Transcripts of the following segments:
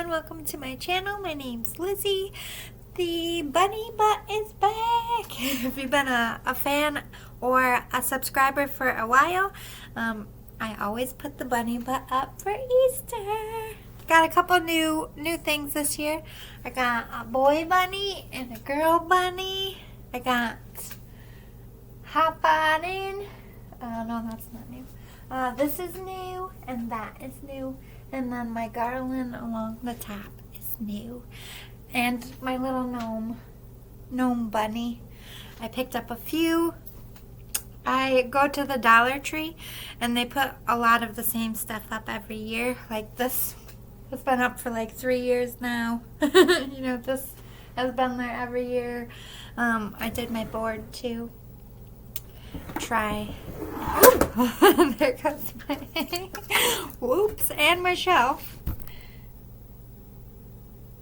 everyone, welcome to my channel. My name's Lizzie. The bunny butt is back. If you've been a fan or a subscriber for a while, I always put the bunny butt up for Easter. Got a couple new things this year. I got a boy bunny and a girl bunny. I got hop on in. No, that's not new. This is new and that is new. And then my garland along the top is new. And my little gnome bunny. I picked up a few. I go to the Dollar Tree and they put a lot of the same stuff up every year. Like this has been up for like 3 years now. You know, this has been there every year. I did my board too. Try. Oh, there goes my whoops, and my shelf.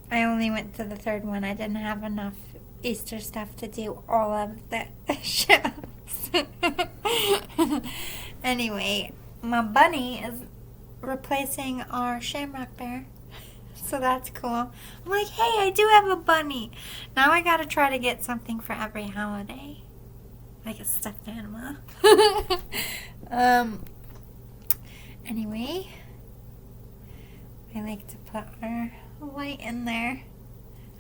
I only went to the third one. I didn't have enough Easter stuff to do all of the shelves. Anyway, my bunny is replacing our shamrock bear. So that's cool. I'm like, hey, I do have a bunny. Now I gotta try to get something for every holiday. Like a stuffed animal. Anyway, I like to put our light in there.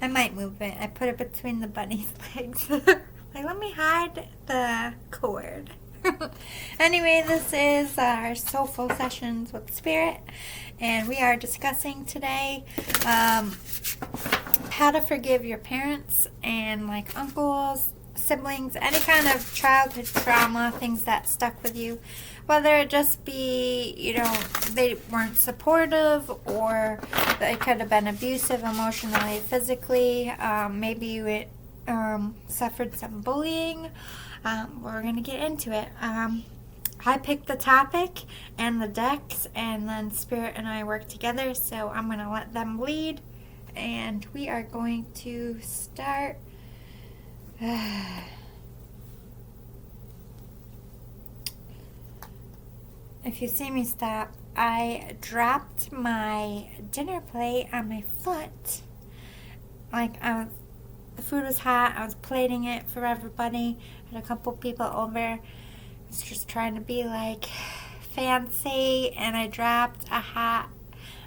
I might move it. I put it between the bunny's legs. Like, let me hide the cord. Anyway, this is our Soulful Sessions with Spirit, and we are discussing today how to forgive your parents and like uncles, siblings, any kind of childhood trauma, things that stuck with you, whether it just be, you know, they weren't supportive or they could have been abusive emotionally, physically, maybe you suffered some bullying. We're going to get into it. I picked the topic and the decks, and then Spirit and I work together, so I'm going to let them lead, and we are going to start. If you see me stop, I dropped my dinner plate on my foot. Like, the food was hot. I was plating it for everybody. I had a couple people over. I was just trying to be like fancy, and I dropped I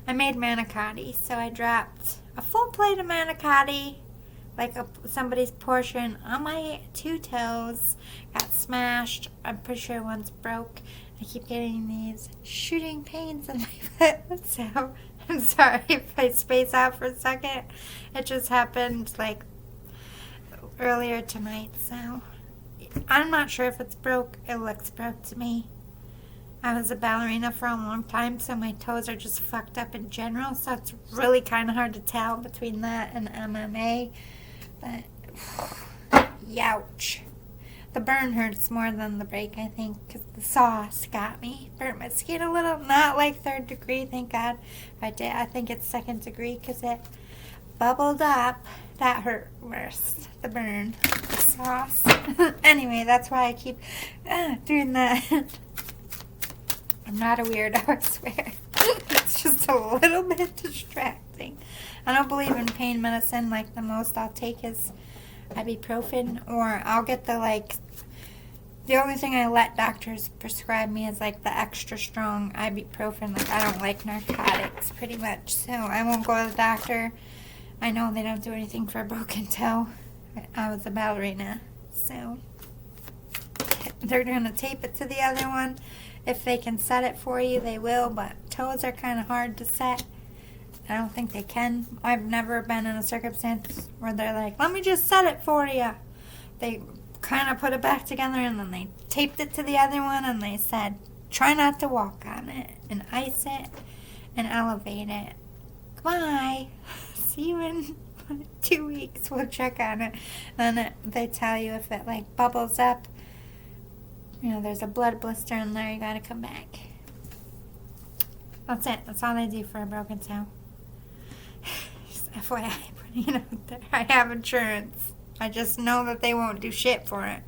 made manicotti, so I dropped a full plate of manicotti, like somebody's portion, on my 2 toes. Got smashed. I'm pretty sure one's broke. I keep getting these shooting pains in my foot, so I'm sorry if I space out for a second. It just happened like earlier tonight, so I'm not sure if it's broke. It looks broke to me. I was a ballerina for a long time, so my toes are just fucked up in general, so it's really kind of hard to tell between that and MMA. But, youch. The burn hurts more than the break, I think, because the sauce got me. Burnt my skin a little. Not like 3rd degree, thank God. I think it's 2nd degree because it bubbled up. That hurt worse, the burn. The sauce. Anyway, that's why I keep doing that. I'm not a weirdo, I swear. It's just a little bit distracting. I don't believe in pain medicine. Like, the most I'll take is ibuprofen, or I'll get the only thing I let doctors prescribe me is like the extra strong ibuprofen. Like, I don't like narcotics pretty much, so I won't go to the doctor. I know they don't do anything for a broken toe. I was a ballerina, so they're going to tape it to the other one. If they can set it for you, they will, but toes are kind of hard to set. I don't think they can. I've never been in a circumstance where they're like, let me just set it for you. They kind of put it back together, and then they taped it to the other one, and they said, try not to walk on it, and ice it, and elevate it. Goodbye. See you in 2 weeks. We'll check on it. Then they tell you if it like bubbles up, you know, there's a blood blister in there, you gotta come back. That's it. That's all they do for a broken toe. Just FYI, putting it out there. I have insurance. I just know that they won't do shit for it.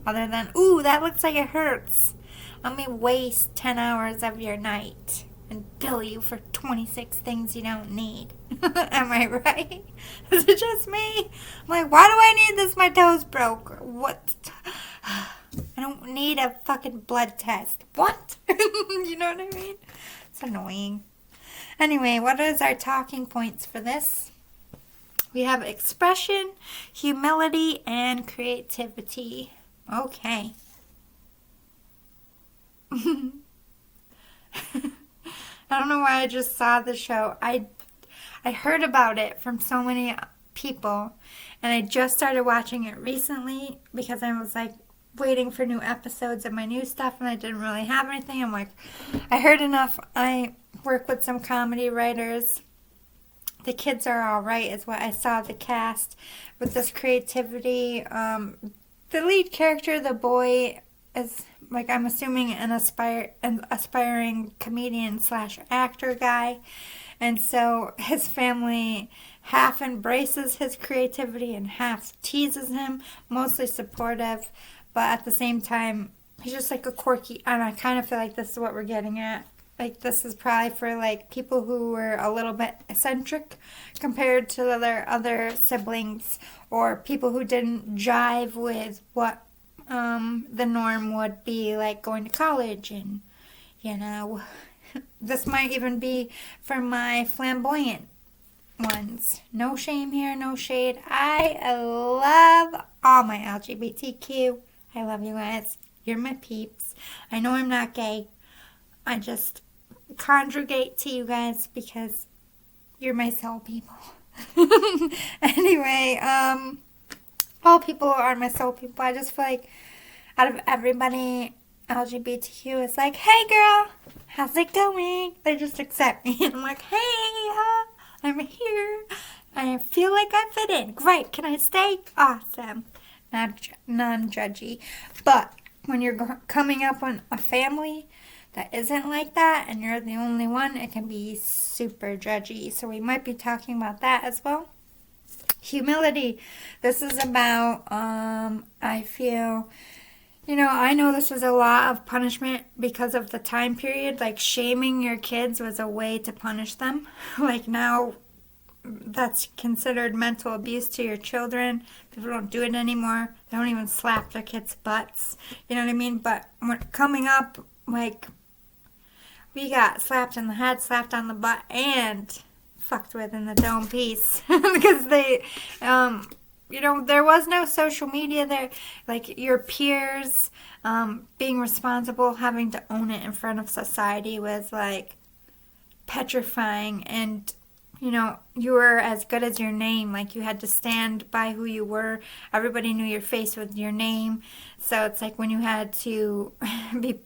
Other than, ooh, that looks like it hurts. Let me waste 10 hours of your night. and bill you for 26 things you don't need. Am I right? Is it just me? I'm like, why do I need this? My toes broke. What? I don't need a fucking blood test. What? You know what I mean? It's annoying. Anyway, what is our talking points for this? We have expression, humility, and creativity. Okay. I don't know why I just saw the show. I heard about it from so many people, and I just started watching it recently because I was like waiting for new episodes of my new stuff, and I didn't really have anything. I'm like, I heard enough. I work with some comedy writers. The kids are all right, is what I saw the cast with this creativity. The lead character, the boy, is like, I'm assuming an aspiring comedian / actor guy, and so his family half embraces his creativity and half teases him, mostly supportive, but at the same time he's just like a quirky, and I kind of feel like this is what we're getting at. Like, this is probably for like people who were a little bit eccentric compared to their other siblings, or people who didn't jive with what the norm would be, like going to college. And, you know, this might even be for my flamboyant ones. No shame here, no shade. I love all my LGBTQ. I love you guys. You're my peeps. I know I'm not gay. I just conjugate to you guys because you're my soul people. Anyway, all people are my soul people. I just feel like out of everybody, LGBTQ is like, hey girl, how's it going? They just accept me. And I'm like, hey, I'm here. I feel like I fit in. Great. Can I stay? Awesome. Non-judgy. But when you're coming up on a family that isn't like that and you're the only one, it can be super judgy. So we might be talking about that as well. Humility. This is about, I feel, I know this was a lot of punishment because of the time period. Like, shaming your kids was a way to punish them. Like, now that's considered mental abuse to your children. People don't do it anymore. They don't even slap their kids' butts. You know what I mean? But when coming up, like, we got slapped in the head, slapped on the butt, and fucked with in the dome piece. Because they, there was no social media there. Like, your peers being responsible, having to own it in front of society was, like, petrifying. And, you were as good as your name. Like, you had to stand by who you were. Everybody knew your face with your name. So it's like when you had to be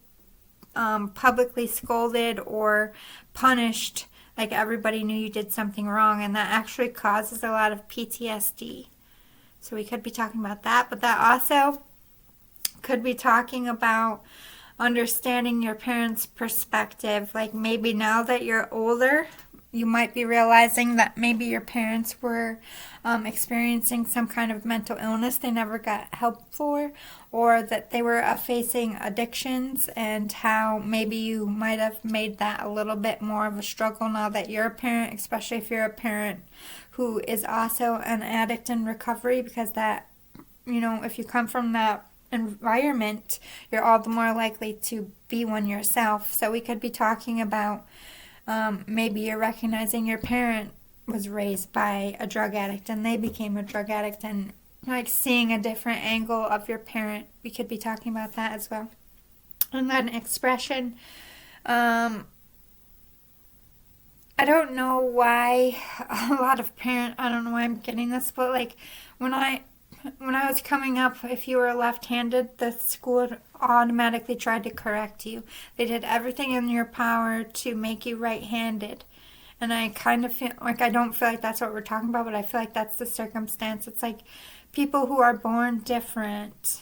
publicly scolded or punished, like, everybody knew you did something wrong, and that actually causes a lot of PTSD. So we could be talking about that, but that also could be talking about understanding your parents' perspective. Like, maybe now that you're older, you might be realizing that maybe your parents were experiencing some kind of mental illness they never got help for, or that they were facing addictions, and how maybe you might have made that a little bit more of a struggle now that you're a parent, especially if you're a parent who is also an addict in recovery, because that, if you come from that environment, you're all the more likely to be one yourself. So we could be talking about maybe you're recognizing your parent was raised by a drug addict and they became a drug addict, and like seeing a different angle of your parent. We could be talking about that as well. And then expression. I don't know why a lot of I don't know why I'm getting this, but like when I was coming up, if you were left-handed, the school automatically tried to correct you. They did everything in your power to make you right-handed. And I kind of feel like, I don't feel like that's what we're talking about, but I feel like that's the circumstance. It's like people who are born different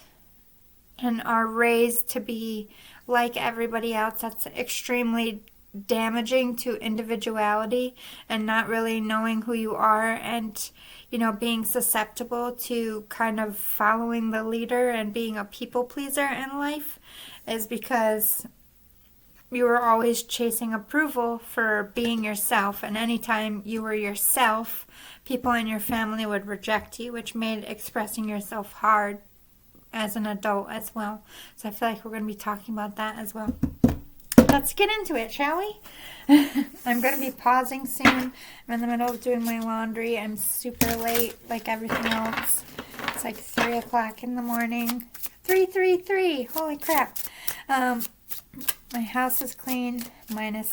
and are raised to be like everybody else. That's extremely damaging to individuality, and not really knowing who you are, and being susceptible to kind of following the leader and being a people pleaser in life, is because you were always chasing approval for being yourself, and anytime you were yourself, people in your family would reject you, which made expressing yourself hard as an adult as well. So I feel like we're going to be talking about that as well. Let's get into it, shall we? I'm going to be pausing soon. I'm in the middle of doing my laundry. I'm super late, like everything else. It's like 3 o'clock in the morning. 3:33. Holy crap. My house is clean, minus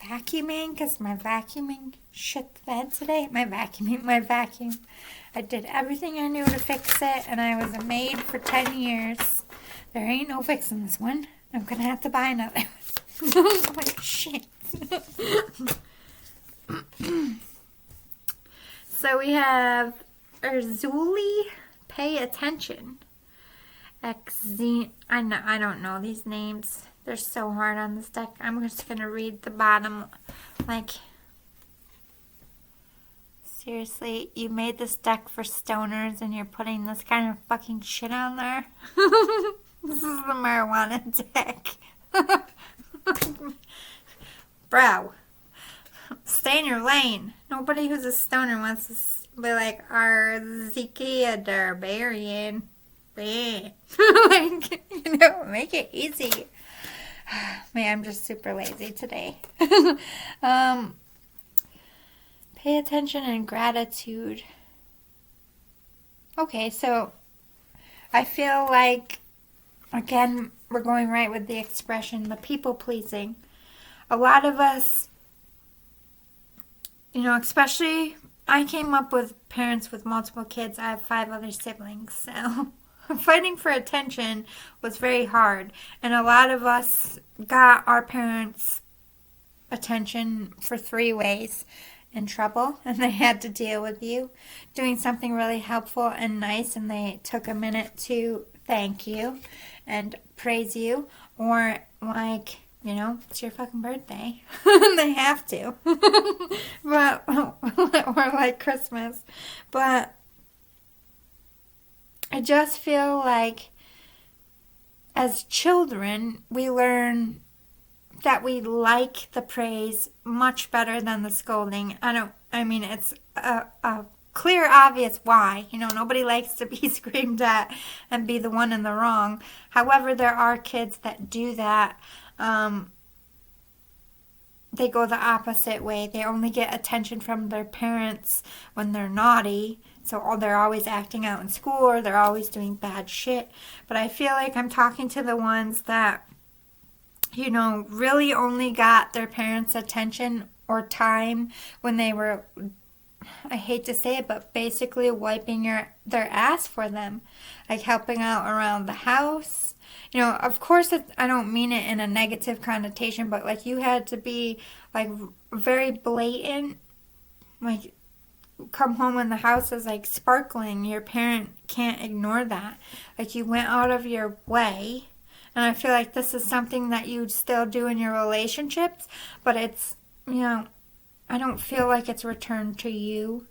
vacuuming, because my vacuuming shit the bed today. My vacuum. I did everything I knew to fix it, and I was a maid for 10 years. There ain't no fixing this one. I'm going to have to buy another one. Like, shit. So we have Erzuli, Pay Attention. I don't know these names. They're so hard on this deck. I'm just going to read the bottom. Like, seriously, you made this deck for stoners and you're putting this kind of fucking shit on there? This is the marijuana deck. Bro, stay in your lane. Nobody who's a stoner wants to be like, Arziki a Darbarian. Like, make it easy. Man, I'm just super lazy today. Pay attention and gratitude. Okay, so I feel like, again, we're going right with the expression, the people pleasing. A lot of us, especially, I came up with parents with multiple kids. I have 5 other siblings, so fighting for attention was very hard. And a lot of us got our parents' attention for 3 ways. In trouble, and they had to deal with you doing something really helpful and nice, and they took a minute to thank you and praise you, or like, it's your fucking birthday. They have to. But or like Christmas. But I just feel like as children we learn that we like the praise much better than the scolding. It's a clear, obvious why. Nobody likes to be screamed at and be the one in the wrong. However, there are kids that do that. They go the opposite way. They only get attention from their parents when they're naughty. So they're always acting out in school, or they're always doing bad shit. But I feel like I'm talking to the ones that really only got their parents' attention or time when they were, I hate to say it, but basically wiping their ass for them. Like helping out around the house. Of course, I don't mean it in a negative connotation, but like you had to be like very blatant. Like come home and the house is like sparkling. Your parent can't ignore that. Like you went out of your way. And I feel like this is something that you still do in your relationships, but it's, I don't feel like it's returned to you.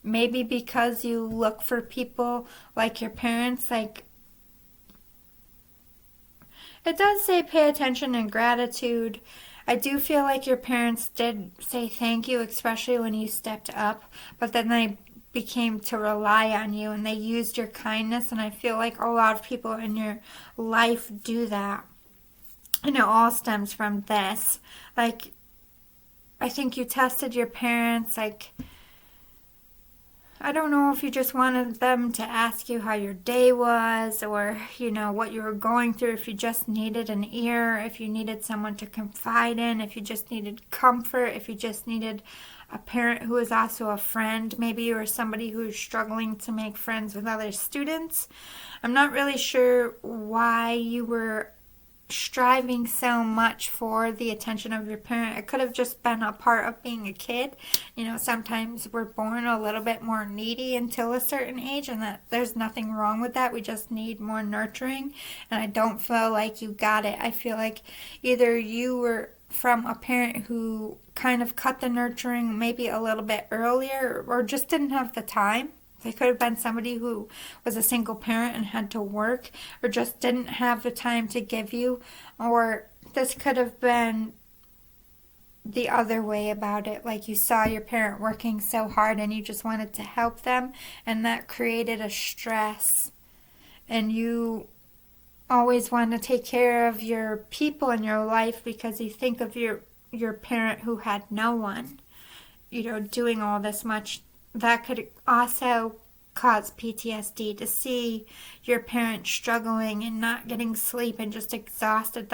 Maybe because you look for people like your parents, like, it does say pay attention and gratitude. I do feel like your parents did say thank you, especially when you stepped up, but then they became to rely on you and they used your kindness, and I feel like a lot of people in your life do that, and it all stems from this. Like, I think you tested your parents, like, I don't know if you just wanted them to ask you how your day was, or what you were going through, if you just needed an ear, if you needed someone to confide in, if you just needed comfort, if you just needed a parent who is also a friend. Maybe you were somebody who's struggling to make friends with other students. I'm not really sure why you were striving so much for the attention of your parent. It could have just been a part of being a kid. Sometimes we're born a little bit more needy until a certain age, and that there's nothing wrong with that. We just need more nurturing, and I don't feel like you got it. I feel like either you were from a parent who kind of cut the nurturing maybe a little bit earlier, or just didn't have the time They could have been somebody who was a single parent and had to work, or just didn't have the time to give you, or this could have been the other way about it. Like you saw your parent working so hard and you just wanted to help them, and that created a stress. And you always want to take care of your people in your life because you think of your parent who had no one, doing all this much. That could also cause PTSD to see your parent struggling and not getting sleep and just exhausted,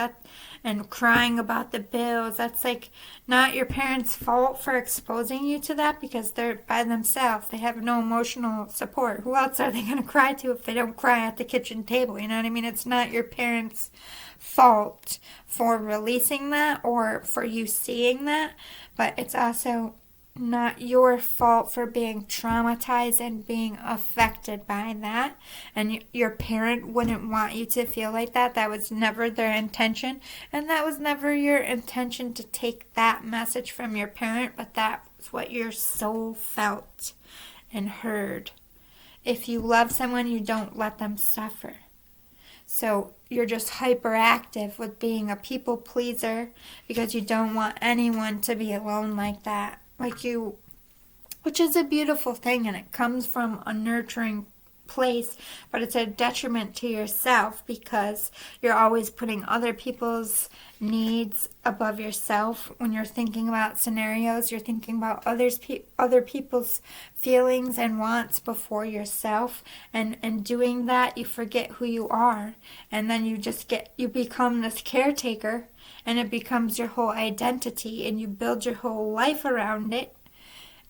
and crying about the bills. That's like not your parents' fault for exposing you to that, because they're by themselves. They have no emotional support. Who else are they going to cry to if they don't cry at the kitchen table? You know what I mean? It's not your parents' fault for releasing that or for you seeing that, but it's also not your fault for being traumatized and being affected by that. And your parent wouldn't want you to feel like that. That was never their intention, and that was never your intention to take that message from your parent, but that was what your soul felt and heard. If you love someone, you don't let them suffer. So you're just hyperactive with being a people pleaser because you don't want anyone to be alone like that. Which is a beautiful thing, and it comes from a nurturing place, but it's a detriment to yourself because you're always putting other people's needs above yourself. When you're thinking about scenarios, you're thinking about other people's feelings and wants before yourself, and doing that, you forget who you are, and then you become this caretaker, and it becomes your whole identity, and you build your whole life around it.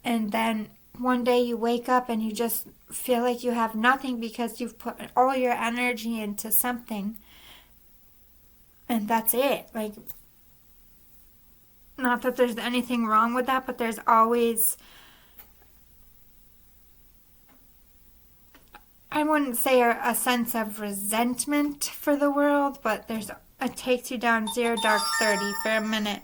And then one day you wake up and you just feel like you have nothing because you've put all your energy into something. And that's it. Like, not that there's anything wrong with that, but there's always, I wouldn't say a sense of resentment for the world, but it takes you down 0 dark 30 for a minute.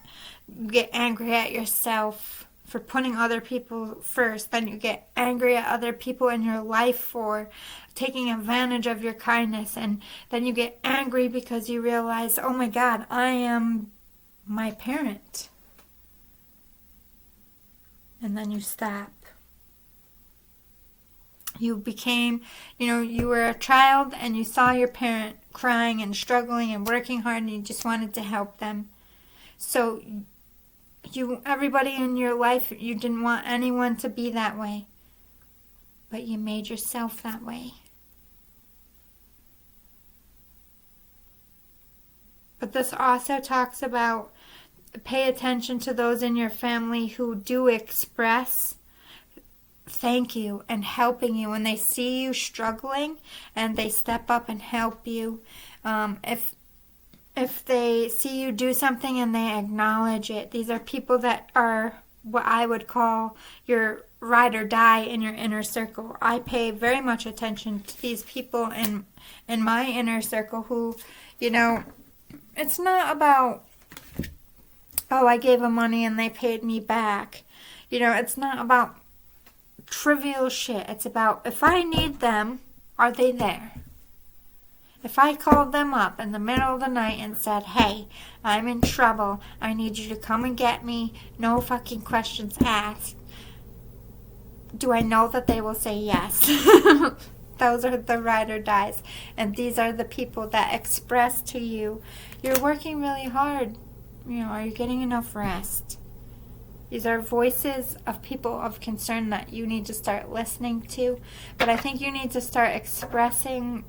You get angry at yourself for putting other people first. Then you get angry at other people in your life for taking advantage of your kindness. And then you get angry because you realize, oh my God, I am my parent. And then you stop. You became, you were a child and you saw your parent crying and struggling and working hard, and you just wanted to help them. So everybody in your life, you didn't want anyone to be that way, but you made yourself that way. But this also talks about pay attention to those in your family who do express thank you and helping you when they see you struggling, and they step up and help you. If they see you do something and they acknowledge it, these are people that are what I would call your ride or die in your inner circle. I pay very much attention to these people in my inner circle who, it's not about, oh, I gave them money and they paid me back. It's not about trivial shit. It's about, if I need them, are they there? If I called them up in the middle of the night and said, hey, I'm in trouble, I need you to come and get me, no fucking questions asked, do I know that they will say yes? Those are the ride or dies. And these are the people that express to you, you're working really hard. Are you getting enough rest? These are voices of people of concern that you need to start listening to. But I think you need to start expressing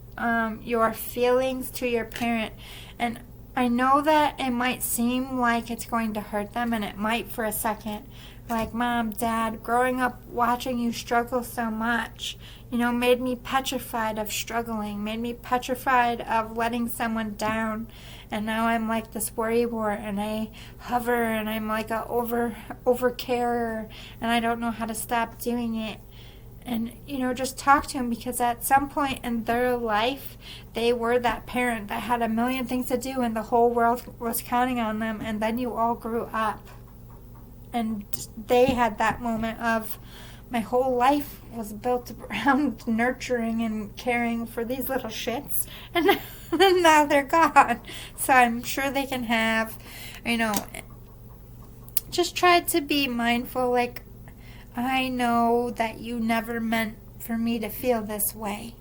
your feelings to your parent. And I know that it might seem like it's going to hurt them, and it might for a second. Like, Mom, Dad, growing up watching you struggle so much, made me petrified of struggling, made me petrified of letting someone down. And now I'm like this worrywart, and I hover, and I'm like a over carer, and I don't know how to stop doing it. And, just talk to them, because at some point in their life, they were that parent that had a million things to do, and the whole world was counting on them, and then you all grew up. And they had that moment of, my whole life was built around nurturing and caring for these little shits, and now they're gone. So I'm sure they can have, just try to be mindful. Like, I know that you never meant for me to feel this way.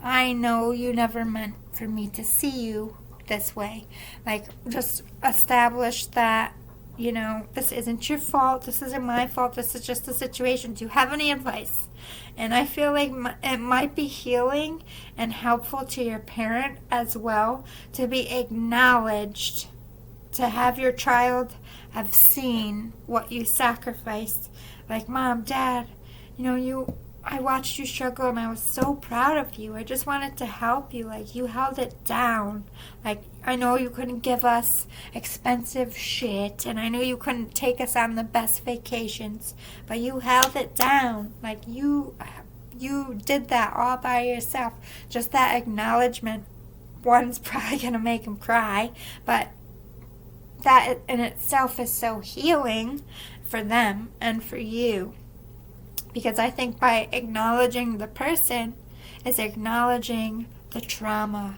I know you never meant for me to see you this way. Like, just establish that, this isn't your fault. This isn't my fault. This is just a situation. Do you have any advice? And I feel like it might be healing and helpful to your parent as well to be acknowledged, to have your child have seen what you sacrificed. Like, Mom, Dad, I watched you struggle and I was so proud of you. I just wanted to help you. Like, you held it down. Like, I know you couldn't give us expensive shit, and I know you couldn't take us on the best vacations, but you held it down. Like, you did that all by yourself. Just that acknowledgement, one's probably going to make him cry, but that in itself is so healing for them and for you. Because I think by acknowledging the person is acknowledging the trauma.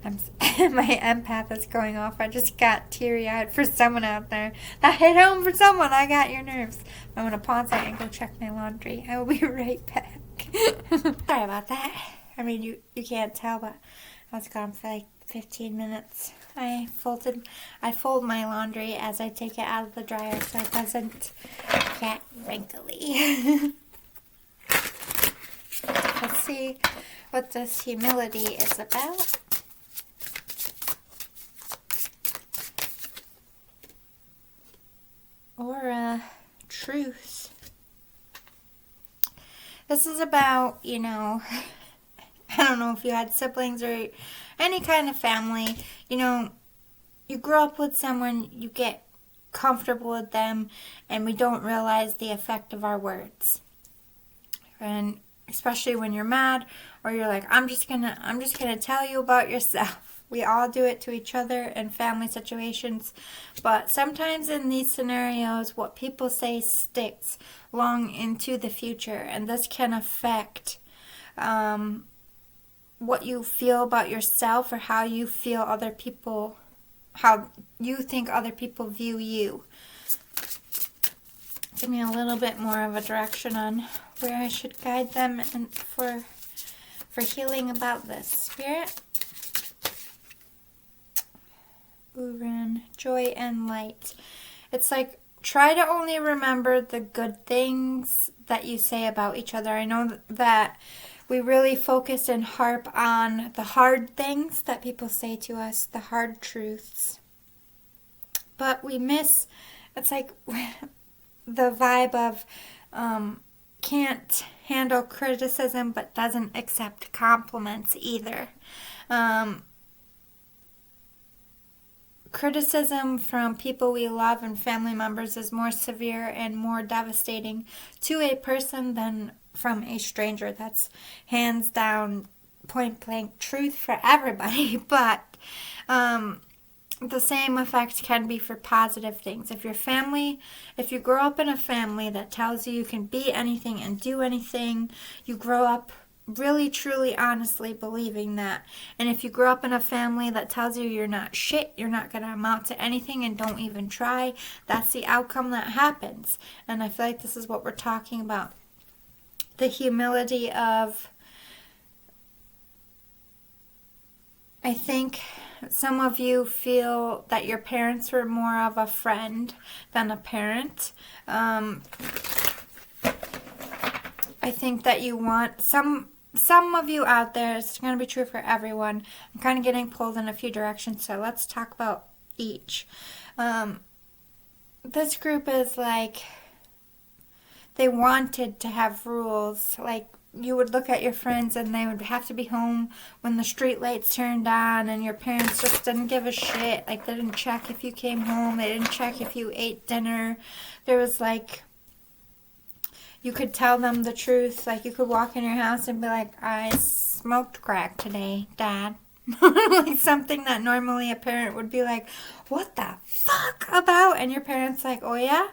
My empath is going off. I just got teary-eyed for someone out there. That hit home for someone. I got your nerves. I'm going to pause it and go check my laundry. I will be right back. Sorry about that. I mean, you can't tell, but I was gone for like 15 minutes. I fold my laundry as I take it out of the dryer so it doesn't get wrinkly. Let's see what this humility is about. Or truth. This is about, I don't know if you had siblings or any kind of family, you grow up with someone, you get comfortable with them, and we don't realize the effect of our words. And especially when you're mad, or you're like, I'm just gonna tell you about yourself. We all do it to each other in family situations, but sometimes in these scenarios, what people say sticks long into the future, and this can affect what you feel about yourself, or how you feel how you think other people view you. Give me a little bit more of a direction on where I should guide them and for healing about this. Spirit. Uran, joy and light. It's like, try to only remember the good things that you say about each other. I know that we really focus and harp on the hard things that people say to us, the hard truths. But we miss, it's like the vibe of can't handle criticism but doesn't accept compliments either. Criticism from people we love and family members is more severe and more devastating to a person than from a stranger. That's hands down, point blank truth for everybody. But the same effect can be for positive things. If you grow up in a family that tells you you can be anything and do anything, you grow up really, truly, honestly believing that. And if you grow up in a family that tells you you're not shit, you're not going to amount to anything, and don't even try, that's the outcome that happens. And I feel like this is what we're talking about. The humility of, I think some of you feel that your parents were more of a friend than a parent. I think that you want some of you out there, it's going to be true for everyone. I'm kind of getting pulled in a few directions, so let's talk about each. This group is like, they wanted to have rules. Like, you would look at your friends and they would have to be home when the street lights turned on, and your parents just didn't give a shit. Like, they didn't check if you came home. They didn't check if you ate dinner. There was like, you could tell them the truth. Like, you could walk in your house and be like, I smoked crack today, Dad. Like something that normally a parent would be like, what the fuck about? And your parents like, oh yeah?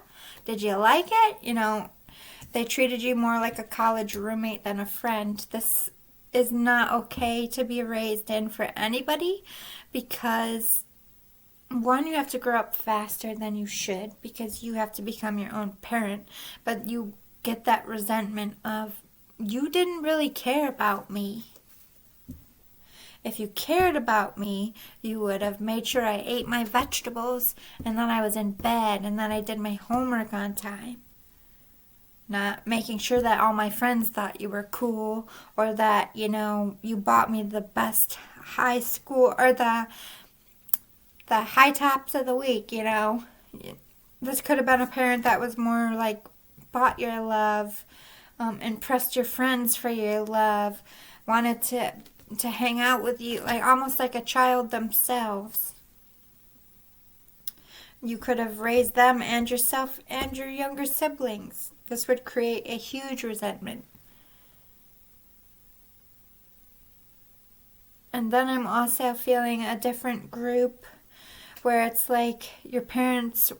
Did you like it? They treated you more like a college roommate than a friend. This is not okay to be raised in for anybody, because one, you have to grow up faster than you should because you have to become your own parent, but you get that resentment of, you didn't really care about me. If you cared about me, you would have made sure I ate my vegetables and that I was in bed and that I did my homework on time. Not making sure that all my friends thought you were cool, or that, you bought me the best high school, or the high tops of the week, This could have been a parent that was more like, bought your love, impressed your friends for your love, wanted to hang out with you, like almost like a child themselves. You could have raised them and yourself and your younger siblings. This would create a huge resentment. And then I'm also feeling a different group where it's like your parents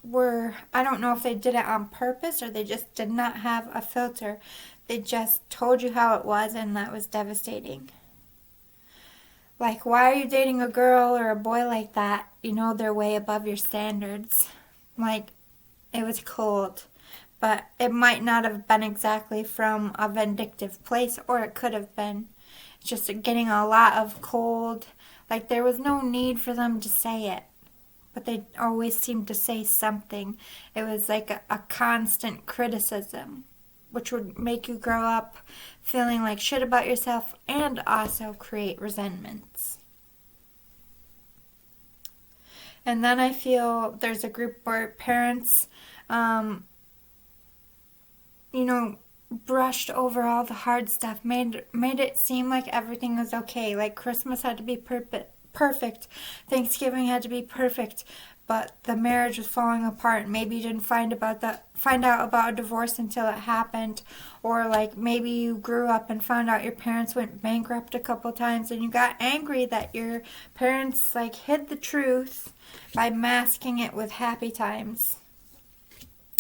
were, I don't know if they did it on purpose or they just did not have a filter. They just told you how it was, and that was devastating. Like, why are you dating a girl or a boy like that? They're way above your standards. Like, it was cold. But it might not have been exactly from a vindictive place, or it could have been. It's just getting a lot of cold. Like, there was no need for them to say it. But they always seemed to say something. It was like a constant criticism, which would make you grow up feeling like shit about yourself and also create resentments. And then I feel there's a group where parents, brushed over all the hard stuff, made it seem like everything was okay. Like Christmas had to be perfect, Thanksgiving had to be perfect, but the marriage was falling apart. Maybe you didn't find out about a divorce until it happened, or like maybe you grew up and found out your parents went bankrupt a couple times, and you got angry that your parents like hid the truth by masking it with happy times.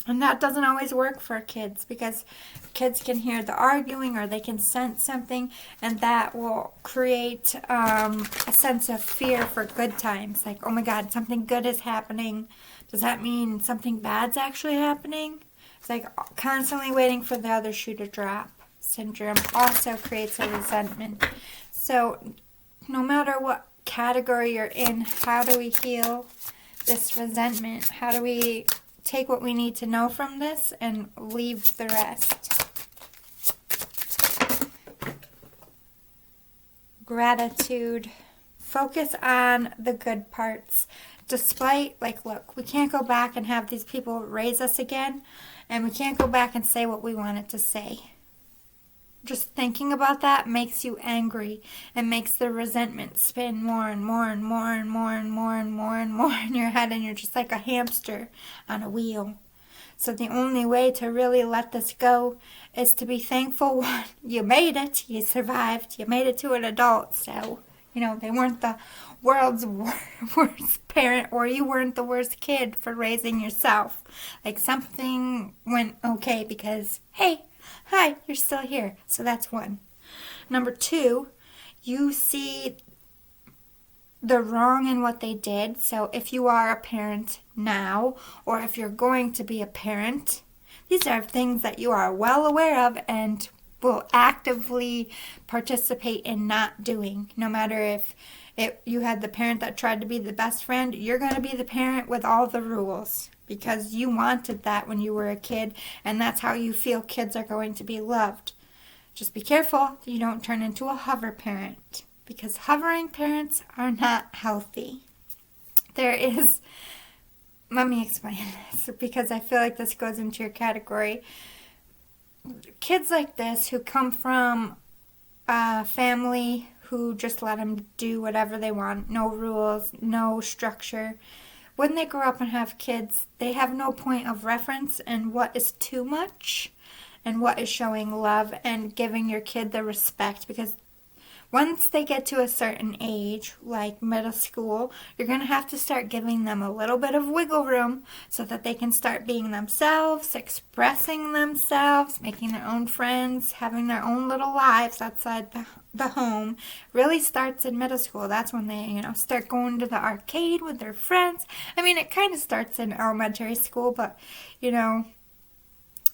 And that doesn't always work for kids, because kids can hear the arguing or they can sense something, and that will create a sense of fear for good times. Like, oh my God, something good is happening. Does that mean something bad's actually happening? It's like constantly waiting for the other shoe to drop. Syndrome also creates a resentment. So no matter what category you're in, how do we heal this resentment? How do we take what we need to know from this and leave the rest? Gratitude. Focus on the good parts. Despite, look, we can't go back and have these people raise us again, and we can't go back and say what we wanted to say. Just thinking about that makes you angry and makes the resentment spin more and more and more and more and more and more and more in your head, and you're just like a hamster on a wheel. So the only way to really let this go is to be thankful. One, you made it, you survived, you made it to an adult, so, they weren't the world's worst parent, or you weren't the worst kid for raising yourself. Like, something went okay because, hey, hi, you're still here. So that's one. Number two, you see the wrong in what they did. So if you are a parent now, or if you're going to be a parent, these are things that you are well aware of and will actively participate in not doing. No matter if you had the parent that tried to be the best friend, you're going to be the parent with all the rules, because you wanted that when you were a kid, and that's how you feel kids are going to be loved. Just be careful you don't turn into a hover parent, because hovering parents are not healthy. Let me explain this, because I feel like this goes into your category. Kids like this who come from a family who just let them do whatever they want, no rules, no structure. When they grow up and have kids, they have no point of reference in what is too much and what is showing love and giving your kid the respect. Because Once they get to a certain age, like middle school, you're going to have to start giving them a little bit of wiggle room so that they can start being themselves, expressing themselves, making their own friends, having their own little lives outside the home. Really starts in middle school. That's when they, start going to the arcade with their friends. I mean, it kind of starts in elementary school, but,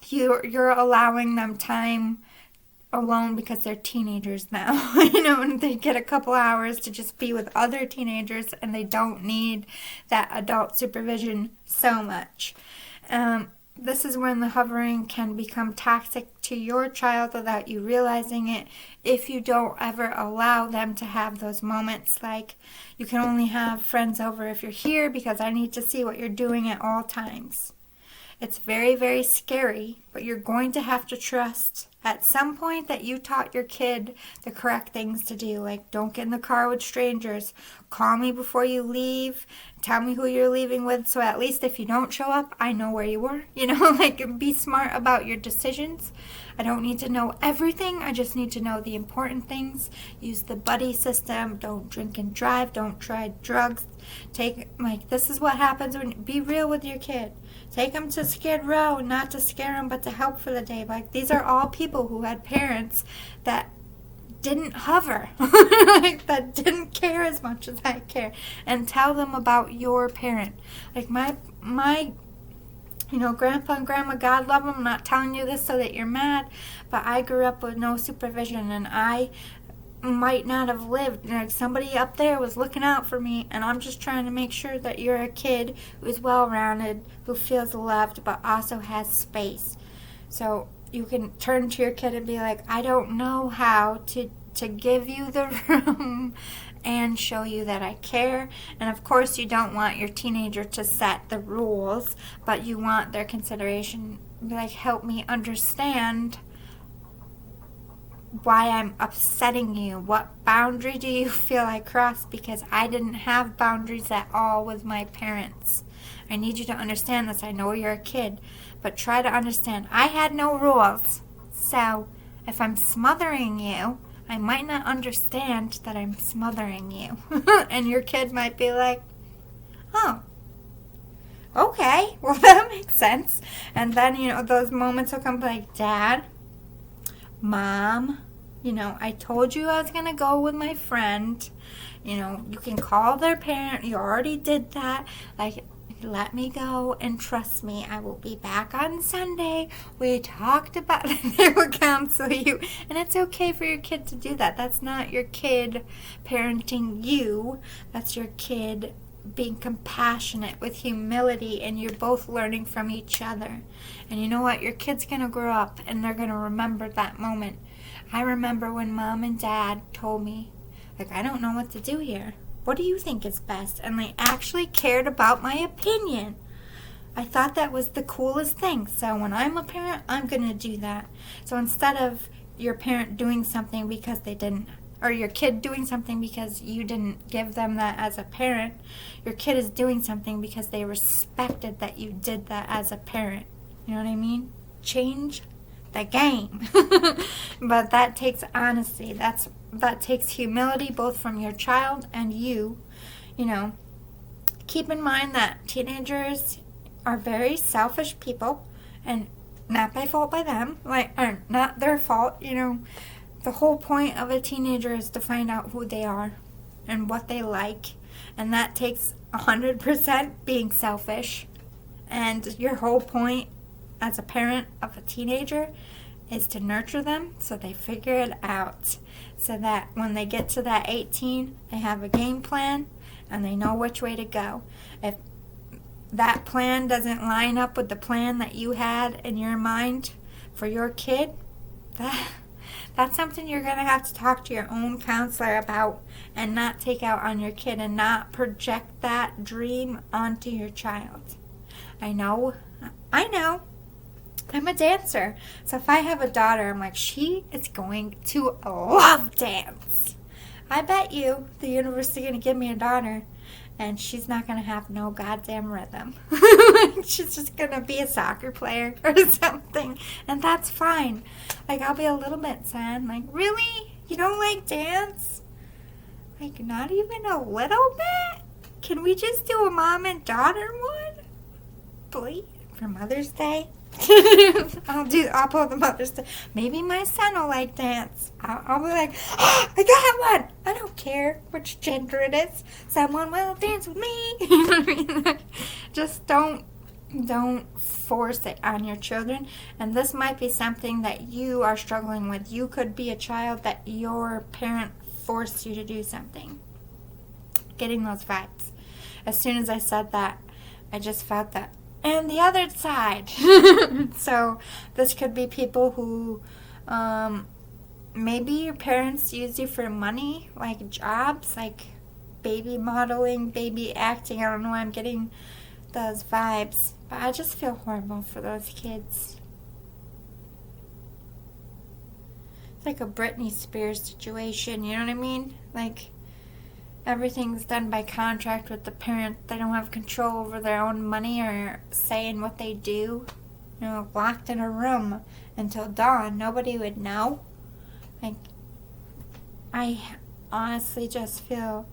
you're allowing them time alone because they're teenagers now, and they get a couple hours to just be with other teenagers, and they don't need that adult supervision so much. This is when the hovering can become toxic to your child without you realizing it if you don't ever allow them to have those moments like, you can only have friends over if you're here because I need to see what you're doing at all times. It's very, very scary, but you're going to have to trust at some point that you taught your kid the correct things to do. Like, don't get in the car with strangers. Call me before you leave. Tell me who you're leaving with, so at least if you don't show up, I know where you were. Be smart about your decisions. I don't need to know everything. I just need to know the important things. Use the buddy system. Don't drink and drive. Don't try drugs. This is what happens when, be real with your kid. Take them to Skid Row, not to scare them, but to help for the day. These are all people who had parents that didn't hover, that didn't care as much as I care. And tell them about your parent. My grandpa and grandma, God love them. I'm not telling you this so that you're mad, but I grew up with no supervision, and I might not have lived. Somebody up there was looking out for me, and I'm just trying to make sure that you're a kid who's well-rounded, who feels loved, but also has space. So you can turn to your kid and be like, I don't know how to give you the room and show you that I care. And of course you don't want your teenager to set the rules, but you want their consideration. Be like, help me understand why I'm upsetting you. What boundary do you feel I crossed? Because I didn't have boundaries at all with my parents. I need you to understand this. I know you're a kid, but try to understand. I had no rules. So if I'm smothering you, I might not understand that I'm smothering you. And your kid might be like, oh, okay, well that makes sense. And then, those moments will come like, Dad, Mom, I told you I was going to go with my friend. You can call their parent. You already did that. Let me go and trust me. I will be back on Sunday. We talked about it. They will counsel you. And it's okay for your kid to do that. That's not your kid parenting you. That's your kid being compassionate with humility, and you're both learning from each other. And you know what? Your kid's going to grow up, and they're going to remember that moment. I remember when Mom and Dad told me, I don't know what to do here. What do you think is best? And they actually cared about my opinion. I thought that was the coolest thing. So when I'm a parent, I'm going to do that. So instead of your parent doing something because they didn't, or your kid doing something because you didn't give them that as a parent, your kid is doing something because they respected that you did that as a parent. You know what I mean? Change the game. But that takes honesty. That takes humility, both from your child and you. Keep in mind that teenagers are very selfish people, and not by fault by them, or not their fault. The whole point of a teenager is to find out who they are and what they like, and that takes 100% being selfish. And your whole point as a parent of a teenager is to nurture them so they figure it out, so that when they get to that 18, they have a game plan and they know which way to go. If that plan doesn't line up with the plan that you had in your mind for your kid, that's something you're going to have to talk to your own counselor about, and not take out on your kid, and not project that dream onto your child. I know. I'm a dancer. So if I have a daughter, I'm like, she is going to love dance. I bet you the universe is going to give me a daughter, and she's not going to have no goddamn rhythm. She's just going to be a soccer player or something. And that's fine. I'll be a little bit sad. Really? You don't like dance? Like, not even a little bit? Can we just do a mom and daughter one? Please? For Mother's Day? I'll pull the Mother's Day. Maybe my son will like dance. I'll be like, oh, I got one. I don't care which gender it is. Someone will dance with me. You know what I mean? Just don't force it on your children. And this might be something that you are struggling with. You could be a child that your parent forced you to do something. Getting those vibes. As soon as I said that, I just felt that. And the other side. So this could be people who maybe your parents use you for money, like jobs, like baby modeling, baby acting. I don't know why I'm getting those vibes, but I just feel horrible for those kids. It's like a Britney Spears situation, you know what I mean? Like, everything's done by contract with the parent. They don't have control over their own money or say in what they do. You know, locked in a room until dawn. Nobody would know. Like, I honestly just feel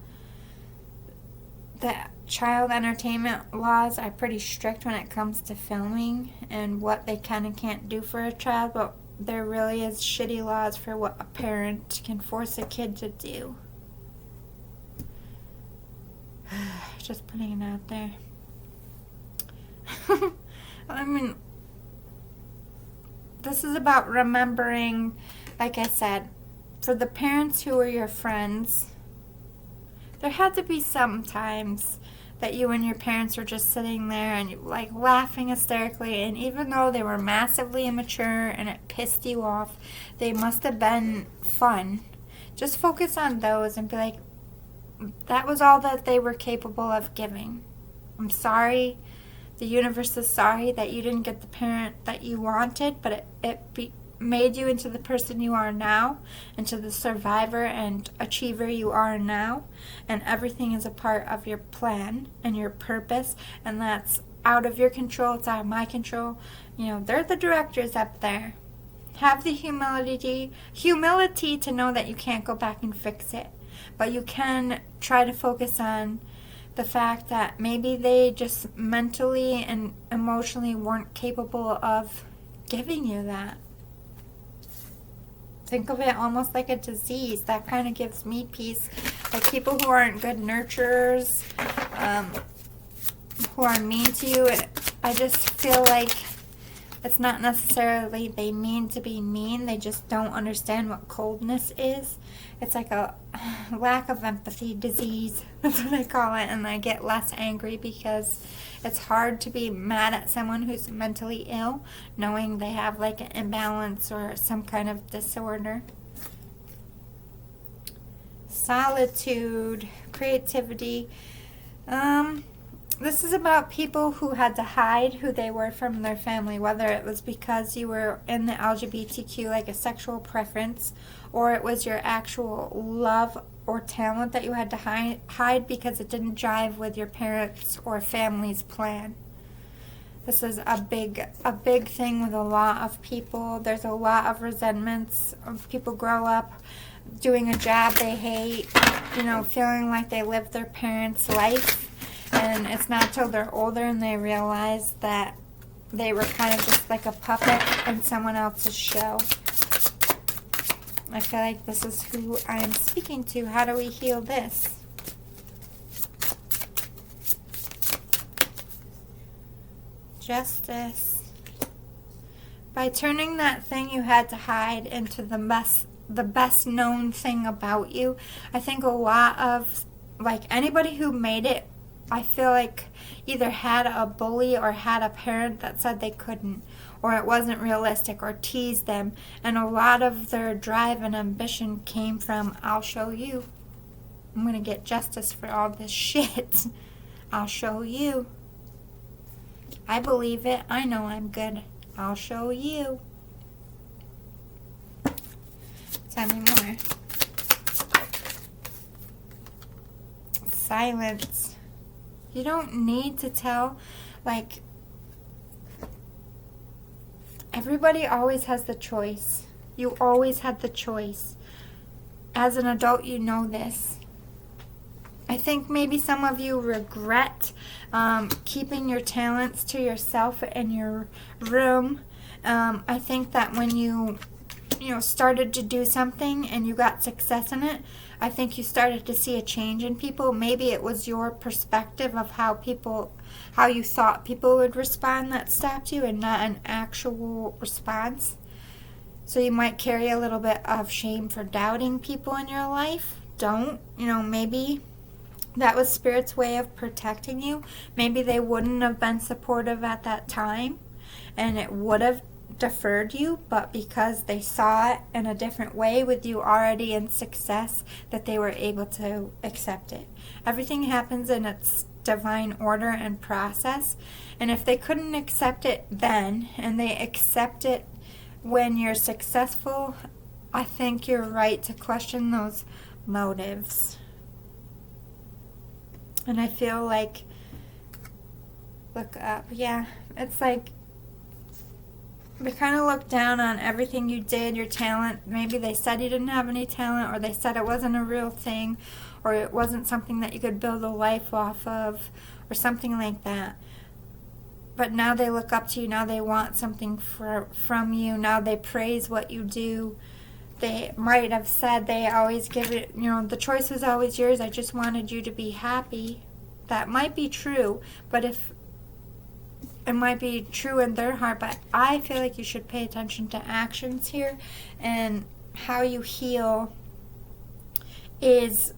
that child entertainment laws are pretty strict when it comes to filming and what they can and can't do for a child, but there really is shitty laws for what a parent can force a kid to do. Just putting it out there. I mean, this is about remembering, like I said, for the parents who were your friends, there had to be some times that you and your parents were just sitting there and like laughing hysterically, and even though they were massively immature and it pissed you off, they must have been fun. Just focus on those and be like, that was all that they were capable of giving. I'm sorry. The universe is sorry that you didn't get the parent that you wanted, but it made you into the person you are now, into the survivor and achiever you are now, and everything is a part of your plan and your purpose, and that's out of your control. It's out of my control. You know, they're the directors up there. Have the humility to know that you can't go back and fix it. But you can try to focus on the fact that maybe they just mentally and emotionally weren't capable of giving you that. Think of it almost like a disease. That kind of gives me peace. Like people who aren't good nurturers, who are mean to you, I just feel like it's not necessarily they mean to be mean. They just don't understand what coldness is. It's like a lack of empathy disease. That's what I call it. And I get less angry because it's hard to be mad at someone who's mentally ill, knowing they have like an imbalance or some kind of disorder. Solitude, creativity. This is about people who had to hide who they were from their family, whether it was because you were in the LGBTQ, like a sexual preference, or it was your actual love or talent that you had to hide because it didn't jive with your parents' or family's plan. This is a big thing with a lot of people. There's a lot of resentments. People grow up doing a job they hate, you know, feeling like they lived their parents' life. And it's not till they're older and they realize that they were kind of just like a puppet in someone else's show. I feel like this is who I am speaking to. How do we heal this? Justice. By turning that thing you had to hide into the best known thing about you, I think a lot of, like, anybody who made it, I feel like either had a bully or had a parent that said they couldn't, or it wasn't realistic, or teased them. And a lot of their drive and ambition came from, I'll show you. I'm going to get justice for all this shit. I'll show you. I believe it. I know I'm good. I'll show you. Tell me more. Silence. You don't need to tell, like, everybody always has the choice. You always had the choice. as an adult, you know this. I think maybe some of you regret keeping your talents to yourself in your room. I think that when you started to do something and you got success in it, I think you started to see a change in people. Maybe it was your perspective of how you thought people would respond that stopped you, and not an actual response. So you might carry a little bit of shame for doubting people in your life. Don't. Maybe that was Spirit's way of protecting you. Maybe they wouldn't have been supportive at that time, and it would have deferred you, but because they saw it in a different way with you already in success, that they were able to accept it. Everything happens in its divine order and process, and if they couldn't accept it then, and they accept it when you're successful, I think you're right to question those motives. And I feel like, look up, yeah, it's like they kind of look down on everything you did, your talent. Maybe they said you didn't have any talent, or they said it wasn't a real thing, or it wasn't something that you could build a life off of, or something like that. But now they look up to you. Now they want something from you. Now they praise what you do. They might have said they always give it, the choice was always yours. I just wanted you to be happy. That might be true, but if it might be true in their heart, but I feel like you should pay attention to actions here, and how you heal is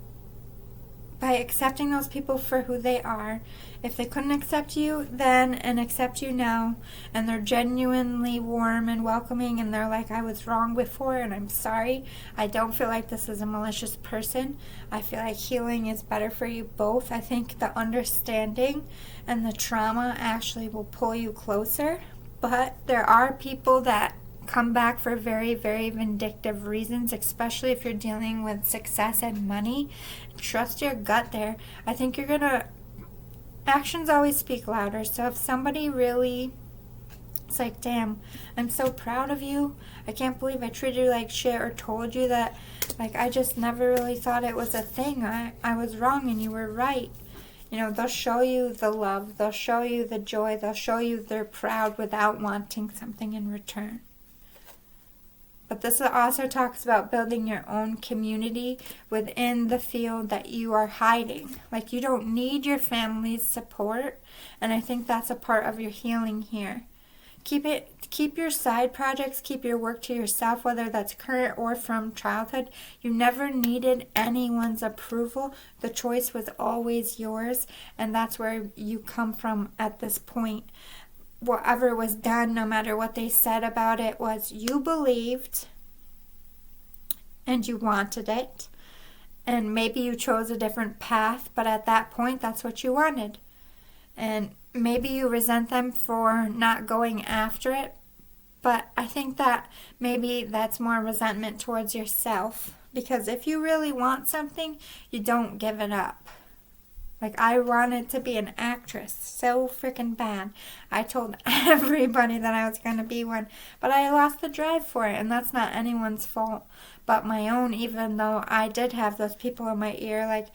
by accepting those people for who they are. If they couldn't accept you then and accept you now, and they're genuinely warm and welcoming, and they're like, I was wrong before and I'm sorry, I don't feel like this is a malicious person. I feel like healing is better for you both. I think the understanding and the trauma actually will pull you closer. But there are people that come back for very, very vindictive reasons, especially if you're dealing with success and money. Trust your gut there. I think you're gonna, actions always speak louder. So if somebody really, it's like, damn, I'm so proud of you, I can't believe I treated you like shit, or told you that, like, I just never really thought it was a thing, I was wrong and you were right. They'll show you the love, they'll show you the joy, they'll show you they're proud without wanting something in return. But this also talks about building your own community within the field that you are hiding. Like, you don't need your family's support, and I think that's a part of your healing here. Keep your side projects, keep your work to yourself, whether that's current or from childhood. You never needed anyone's approval. The choice was always yours, and that's where you come from at this point. Whatever was done, no matter what they said about it, was you believed and you wanted it, and maybe you chose a different path, but at that point that's what you wanted. And maybe you resent them for not going after it, but I think that maybe that's more resentment towards yourself, because if you really want something, you don't give it up. Like, I wanted to be an actress so freaking bad. I told everybody that I was going to be one, but I lost the drive for it, and that's not anyone's fault but my own, even though I did have those people in my ear, like,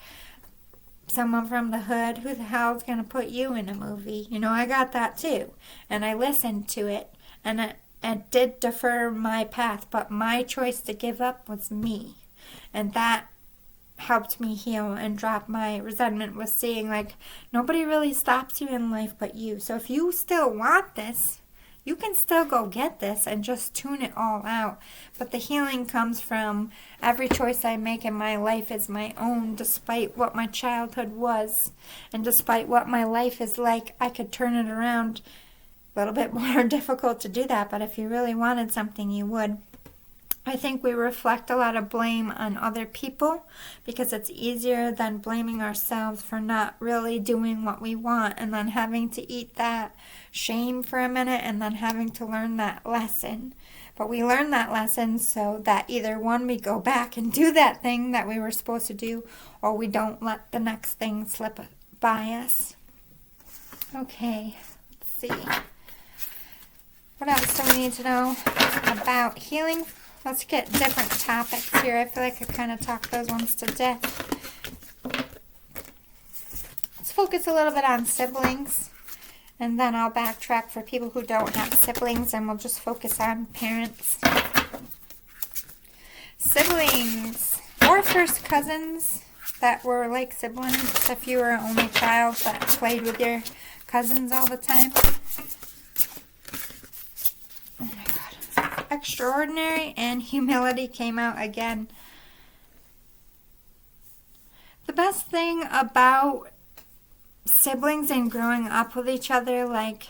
someone from the hood, who the hell is going to put you in a movie? I got that too, and I listened to it, and it did defer my path, but my choice to give up was me, and that helped me heal and drop my resentment, was seeing, like, nobody really stops you in life but you. So if you still want this, you can still go get this and just tune it all out. But the healing comes from every choice I make in my life is my own, despite what my childhood was, and despite what my life is like. I could turn it around. A little bit more difficult to do that, but if you really wanted something, you would. I think we reflect a lot of blame on other people because it's easier than blaming ourselves for not really doing what we want, and then having to eat that shame for a minute, and then having to learn that lesson. But we learn that lesson so that either one, we go back and do that thing that we were supposed to do, or we don't let the next thing slip by us. Okay, let's see. What else do we need to know about healing Let's get different topics here. I feel like I kind of talked those ones to death. Let's focus a little bit on siblings, and then I'll backtrack for people who don't have siblings, and we'll just focus on parents. Siblings or first cousins that were like siblings, if you were an only child that played with your cousins all the time. Oh my God. Extraordinary and humility came out again. The best thing about siblings and growing up with each other, like,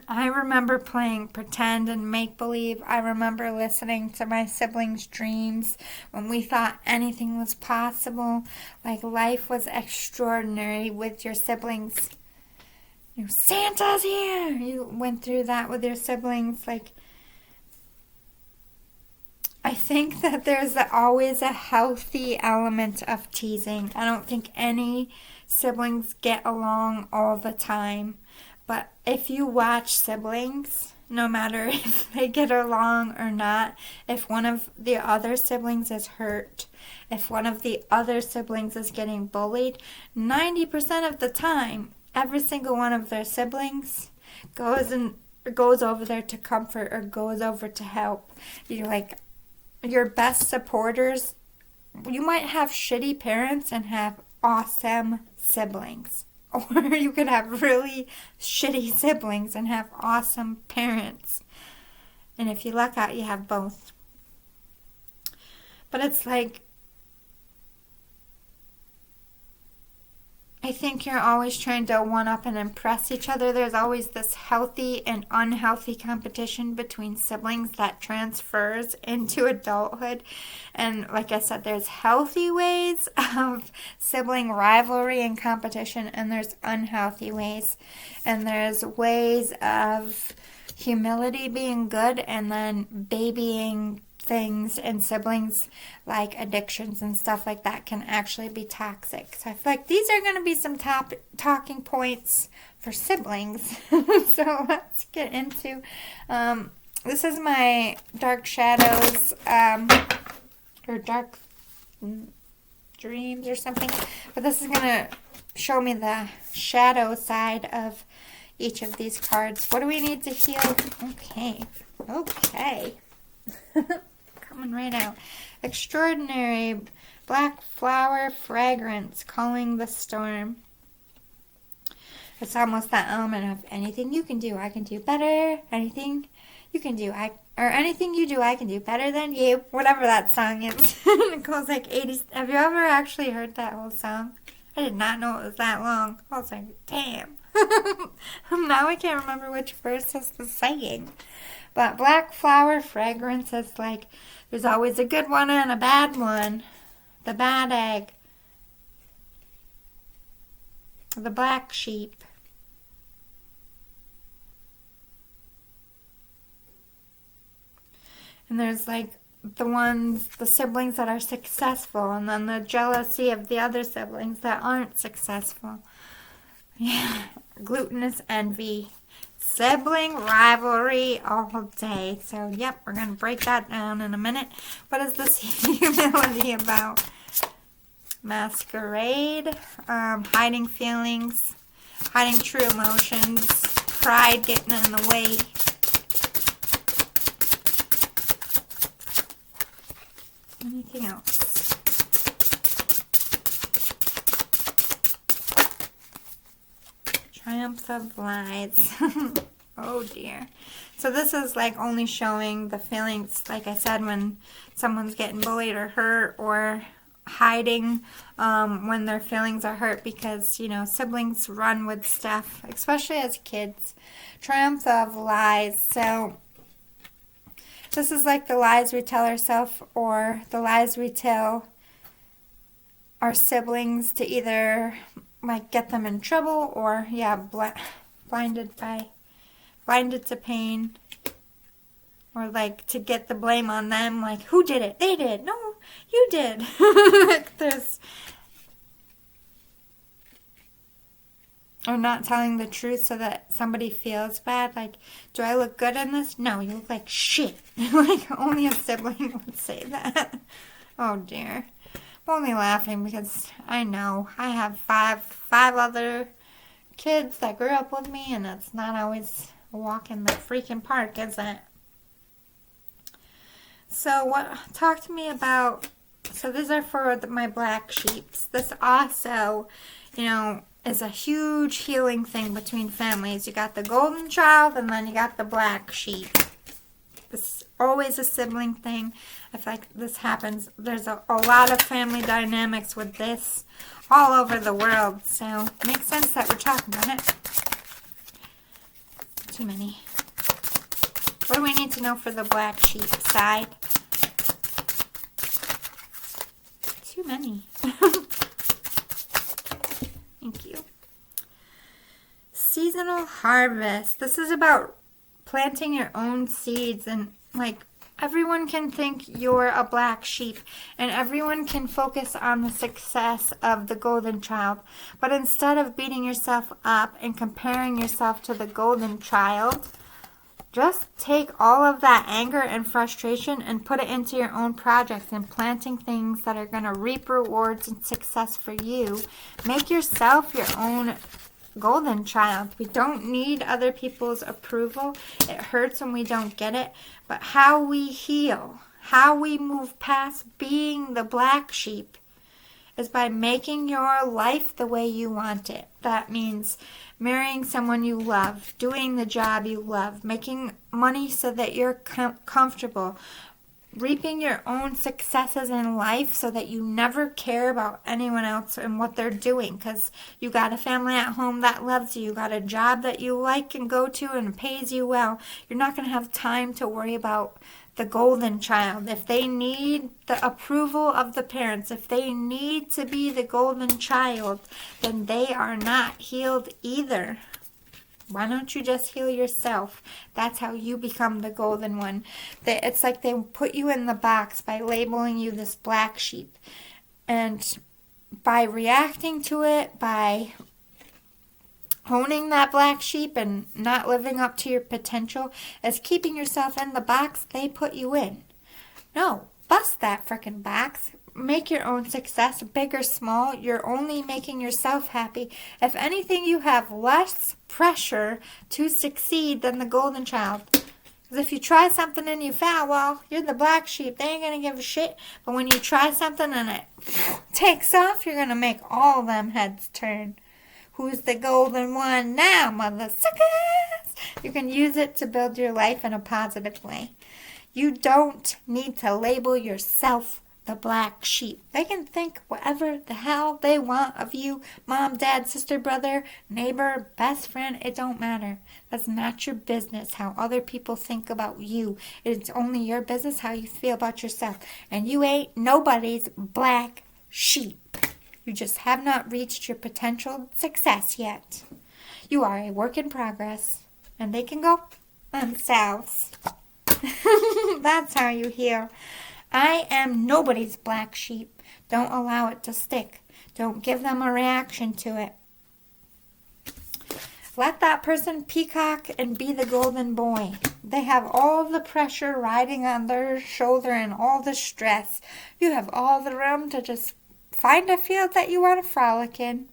I remember playing pretend and make-believe. I remember listening to my siblings' dreams when we thought anything was possible. Like, life was extraordinary with your siblings. You know, Santa's here! You went through that with your siblings. Like, I think that there's always a healthy element of teasing. I don't think any siblings get along all the time. But if you watch siblings, no matter if they get along or not, if one of the other siblings is hurt, if one of the other siblings is getting bullied, 90% of the time, every single one of their siblings goes over there to comfort or goes over to help. You're like, your best supporters, you might have shitty parents and have awesome siblings. Or you could have really shitty siblings and have awesome parents. And if you luck out, you have both. But it's like, I think you're always trying to one-up and impress each other. There's always this healthy and unhealthy competition between siblings that transfers into adulthood. And like I said, there's healthy ways of sibling rivalry and competition, and there's unhealthy ways. And there's ways of humility being good, and then babying things and siblings, like addictions and stuff like that, can actually be toxic. So I feel like these are going to be some top talking points for siblings. So let's get into this is my dark shadows or dark dreams or something, but this is going to show me the shadow side of each of these cards. What do we need to heal? Okay. Coming right out. Extraordinary black flower fragrance calling the storm. It's almost that element of anything you can do, I can do better. Anything you can do, anything you do, I can do better than you. Whatever that song is. It goes like 80s. Have you ever actually heard that whole song? I did not know it was that long. I was like, damn. Now I can't remember which verse is the saying. But black flower fragrance is like, there's always a good one and a bad one. The bad egg. The black sheep. And there's like the siblings that are successful, and then the jealousy of the other siblings that aren't successful. Yeah, glutinous envy. Sibling rivalry all day. So, yep, we're going to break that down in a minute. What is this humility about? Masquerade, hiding feelings, hiding true emotions, pride getting in the way. Anything else? Triumph of lies. Oh dear. So this is like only showing the feelings, like I said, when someone's getting bullied or hurt, or hiding when their feelings are hurt, because, you know, siblings run with stuff, especially as kids. Triumph of lies. So this is like the lies we tell ourselves, or the lies we tell our siblings to either like get them in trouble, or blinded to pain, or like to get the blame on them, like, who did it? They did. No, you did. Like, there's or not telling the truth so that somebody feels bad. Like, do I look good in this? No, you look like shit. Like, only a sibling would say that. Oh, dear. I'm only laughing because I know I have five other kids that grew up with me, and it's not always a walk in the freaking park, is it? So talk to me about, so these are for my black sheeps. This also, is a huge healing thing between families. You got the golden child, and then you got the black sheep. It's always a sibling thing. I feel like this happens. There's a lot of family dynamics with this all over the world. So it makes sense that we're talking about it. Too many. What do we need to know for the black sheep side? Too many. Thank you. Seasonal harvest. This is about planting your own seeds, and like everyone can think you're a black sheep and everyone can focus on the success of the golden child, but instead of beating yourself up and comparing yourself to the golden child, just take all of that anger and frustration and put it into your own projects and planting things that are going to reap rewards and success for you. Make yourself your own golden child. We don't need other people's approval. It hurts when we don't get it. But how we heal, how we move past being the black sheep, is by making your life the way you want it. That means marrying someone you love, doing the job you love, making money so that you're comfortable, reaping your own successes in life so that you never care about anyone else and what they're doing, because you got a family at home that loves you, you got a job that you like and go to and pays you well. You're not going to have time to worry about the golden child. If they need the approval of the parents, if they need to be the golden child, then they are not healed either. Why don't you just heal yourself? That's how you become the golden one. It's like they put you in the box by labeling you this black sheep. And by reacting to it, by owning that black sheep and not living up to your potential, is keeping yourself in the box they put you in. No, bust that frickin' box. Make your own success, big or small. You're only making yourself happy. If anything, you have less pressure to succeed than the golden child. Because if you try something and you fail, well, you're the black sheep. They ain't going to give a shit. But when you try something and it takes off, you're going to make all them heads turn. Who's the golden one now, mother suckers? You can use it to build your life in a positive way. You don't need to label yourself the black sheep. They can think whatever the hell they want of you. Mom, dad, sister, brother, neighbor, best friend. It don't matter. That's not your business how other people think about you. It's only your business how you feel about yourself. And you ain't nobody's black sheep. You just have not reached your potential success yet. You are a work in progress. And they can go themselves. That's how you heal. I am nobody's black sheep. Don't allow it to stick. Don't give them a reaction to it. Let that person peacock and be the golden boy. They have all the pressure riding on their shoulder and all the stress. You have all the room to just find a field that you want to frolic in.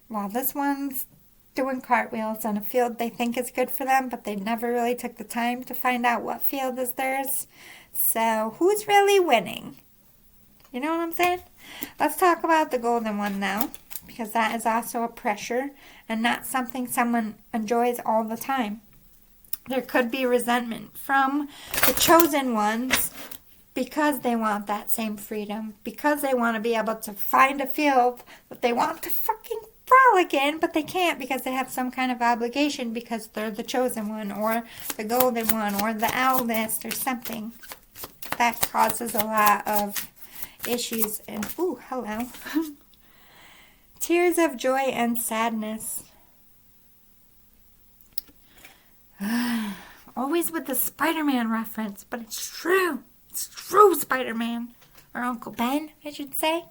While this one's doing cartwheels on a field they think is good for them, but they never really took the time to find out what field is theirs. So who's really winning? You know what I'm saying? Let's talk about the golden one now, because that is also a pressure and not something someone enjoys all the time. There could be resentment from the chosen ones because they want that same freedom, because they want to be able to find a field that they want to fucking frolic in, but they can't because they have some kind of obligation because they're the chosen one or the golden one or the eldest or something. That causes a lot of issues. And ooh, hello. Tears of joy and sadness. Always with the Spider-Man reference, but it's true. It's true, Spider-Man. Or Uncle Ben, I should say.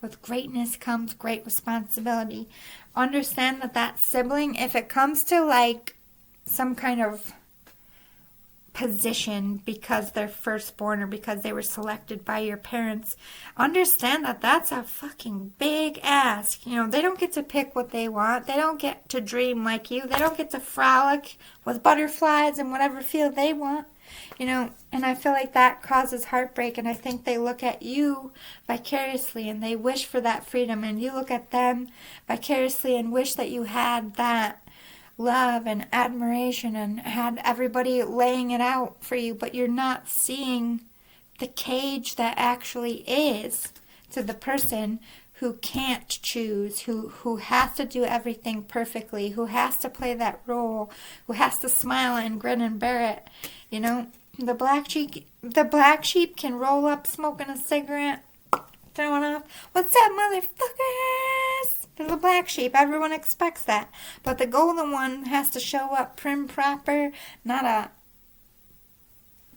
With greatness comes great responsibility. Understand that that sibling, if it comes to like some kind of position because they're firstborn or because they were selected by your parents, understand that that's a fucking big ask. You know, they don't get to pick what they want. They don't get to dream like you. They don't get to frolic with butterflies in whatever field they want. You know, and I feel like that causes heartbreak, and I think they look at you vicariously and they wish for that freedom, and you look at them vicariously and wish that you had that love and admiration and had everybody laying it out for you, but you're not seeing the cage that actually is to the person who can't choose, who has to do everything perfectly, who has to play that role, who has to smile and grin and bear it. You know, the black sheep can roll up smoking a cigarette, throwing off, "What's up, motherfuckers?" They're the black sheep. Everyone expects that. But the golden one has to show up prim proper, not a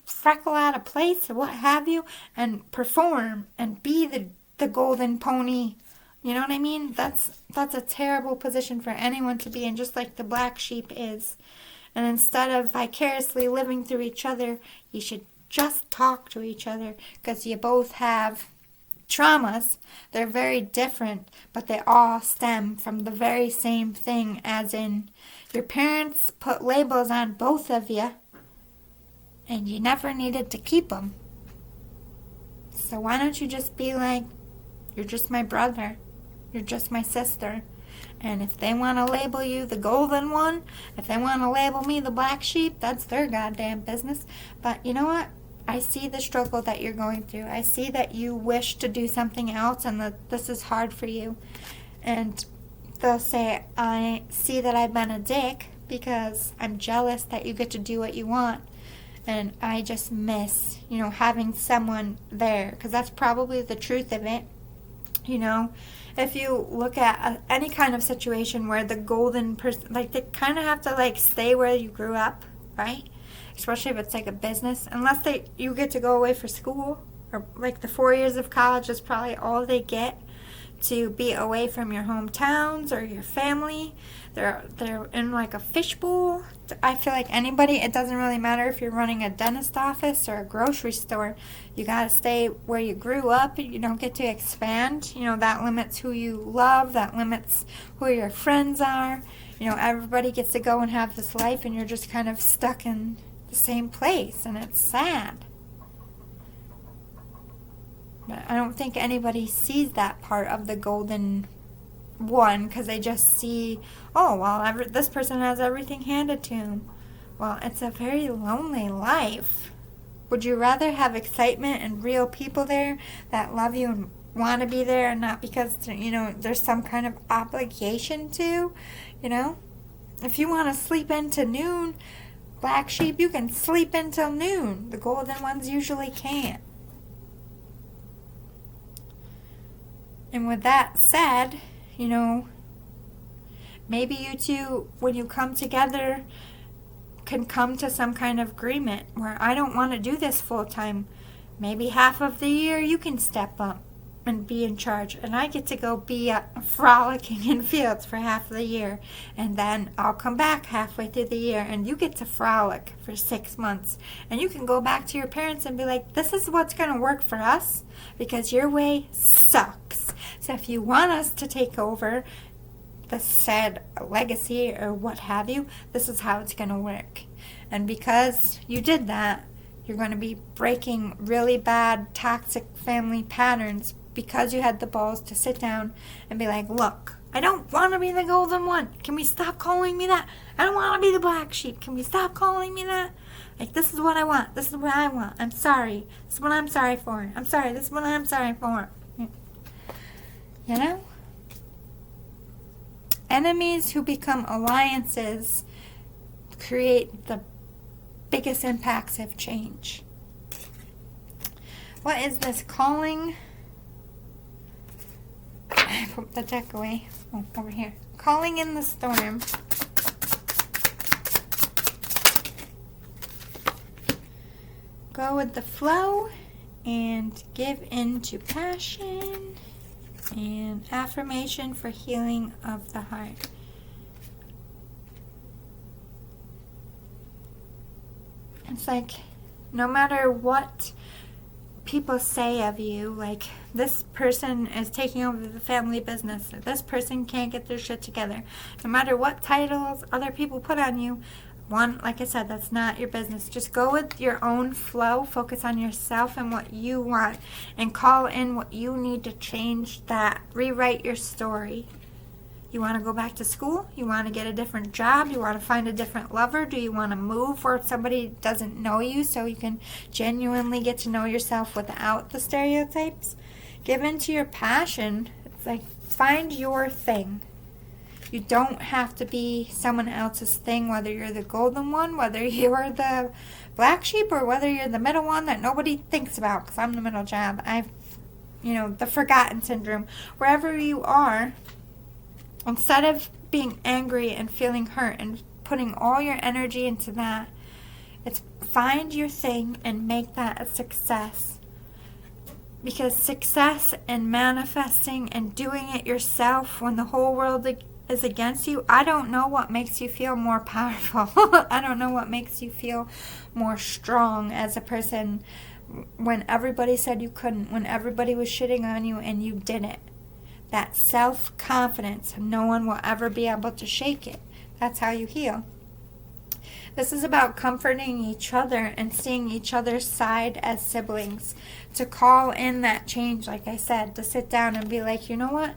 freckle out of place or what have you, and perform and be the golden pony. You know what I mean? That's a terrible position for anyone to be in, just like the black sheep is. And instead of vicariously living through each other, you should just talk to each other, because you both have traumas. They're very different, but they all stem from the very same thing, as in your parents put labels on both of you, and you never needed to keep them. So why don't you just be like, you're just my brother, you're just my sister. And if they want to label you the golden one, if they want to label me the black sheep, that's their goddamn business. But you know what? I see the struggle that you're going through. I see that you wish to do something else and that this is hard for you. And they'll say, I see that I've been a dick because I'm jealous that you get to do what you want. And I just miss, you know, having someone there, because that's probably the truth of it. You know, if you look at any kind of situation where the golden person, like, they kind of have to like stay where you grew up, right? Especially if it's like a business, unless you get to go away for school, or like the 4 years of college is probably all they get to be away from your hometowns or your family. They're in like a fishbowl. I feel like anybody, it doesn't really matter if you're running a dentist office or a grocery store, you gotta stay where you grew up. You don't get to expand. You know, that limits who you love, that limits who your friends are. You know, everybody gets to go and have this life, and you're just kind of stuck in the same place, and it's sad. But I don't think anybody sees that part of the golden one, because they just see, oh, well, this person has everything handed to him. Well, it's a very lonely life. Would you rather have excitement and real people there that love you and want to be there, and not because, you know, there's some kind of obligation to, you know? If you want to sleep into noon, black sheep, you can sleep until noon. The golden ones usually can't. And with that said, you know, maybe you two, when you come together, can come to some kind of agreement where I don't want to do this full time. Maybe half of the year you can step up and be in charge, and I get to go be frolicking in fields for half of the year, and then I'll come back halfway through the year, and you get to frolic for 6 months, and you can go back to your parents and be like, this is what's going to work for us, because your way sucks. So if you want us to take over the said legacy or what have you, this is how it's going to work. And because you did that, you're going to be breaking really bad toxic family patterns, because you had the balls to sit down and be like, look, I don't want to be the golden one. Can we stop calling me that? I don't want to be the black sheep. Can we stop calling me that? Like, this is what I want. This is what I want. I'm sorry. This is what I'm sorry for. I'm sorry. This is what I'm sorry for. You know? Enemies who become alliances create the biggest impacts of change. What is this calling? I put the deck away. Oh, over here. Calling in the storm. Go with the flow and give in to passion. And affirmation for healing of the heart. It's like, no matter what people say of you, like, this person is taking over the family business, or this person can't get their shit together. No matter what titles other people put on you, like I said, that's not your business. Just go with your own flow, focus on yourself and what you want, and call in what you need to change that. Rewrite your story. You want to go back to school? You want to get a different job? You want to find a different lover? Do you want to move where somebody doesn't know you so you can genuinely get to know yourself without the stereotypes? Give in to your passion. It's like, find your thing. You don't have to be someone else's thing, whether you're the golden one, whether you're the black sheep, or whether you're the middle one that nobody thinks about, because I'm the middle child. The forgotten syndrome. Wherever you are, instead of being angry and feeling hurt and putting all your energy into that, it's find your thing and make that a success. Because success and manifesting and doing it yourself when the whole world is against you, I don't know what makes you feel more powerful. I don't know what makes you feel more strong as a person when everybody said you couldn't, when everybody was shitting on you and you did it. That self-confidence, no one will ever be able to shake it. That's how you heal. This is about comforting each other and seeing each other's side as siblings. To call in that change, like I said, to sit down and be like, you know what?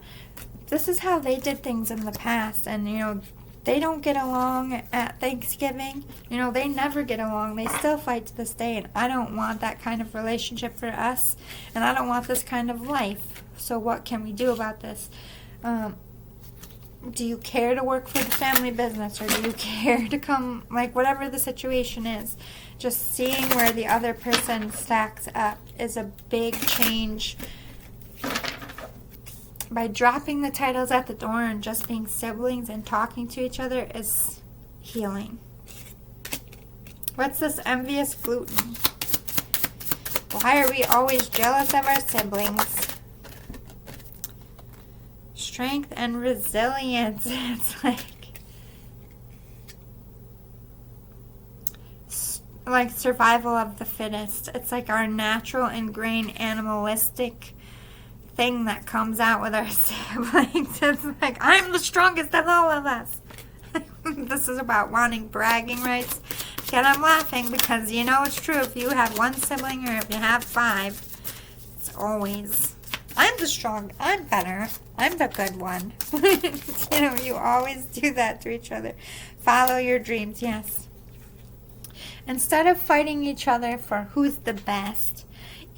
This is how they did things in the past. And, they don't get along at Thanksgiving. They never get along. They still fight to this day. And I don't want that kind of relationship for us. And I don't want this kind of life. So what can we do about this? Do you care to work for the family business, or do you care to come, whatever the situation is? Just seeing where the other person stacks up is a big change. By dropping the titles at the door and just being siblings and talking to each other is healing. What's this envious gluten? Why are we always jealous of our siblings? Strength and resilience. It's like survival of the fittest. It's like our natural ingrained animalistic thing that comes out with our siblings. It's like, I'm the strongest of all of us. This is about wanting bragging rights. Again, I'm laughing because it's true. If you have one sibling or if you have 5, it's always, I'm the strong, I'm better, I'm the good one. You always do that to each other. Follow your dreams, yes. Instead of fighting each other for who's the best,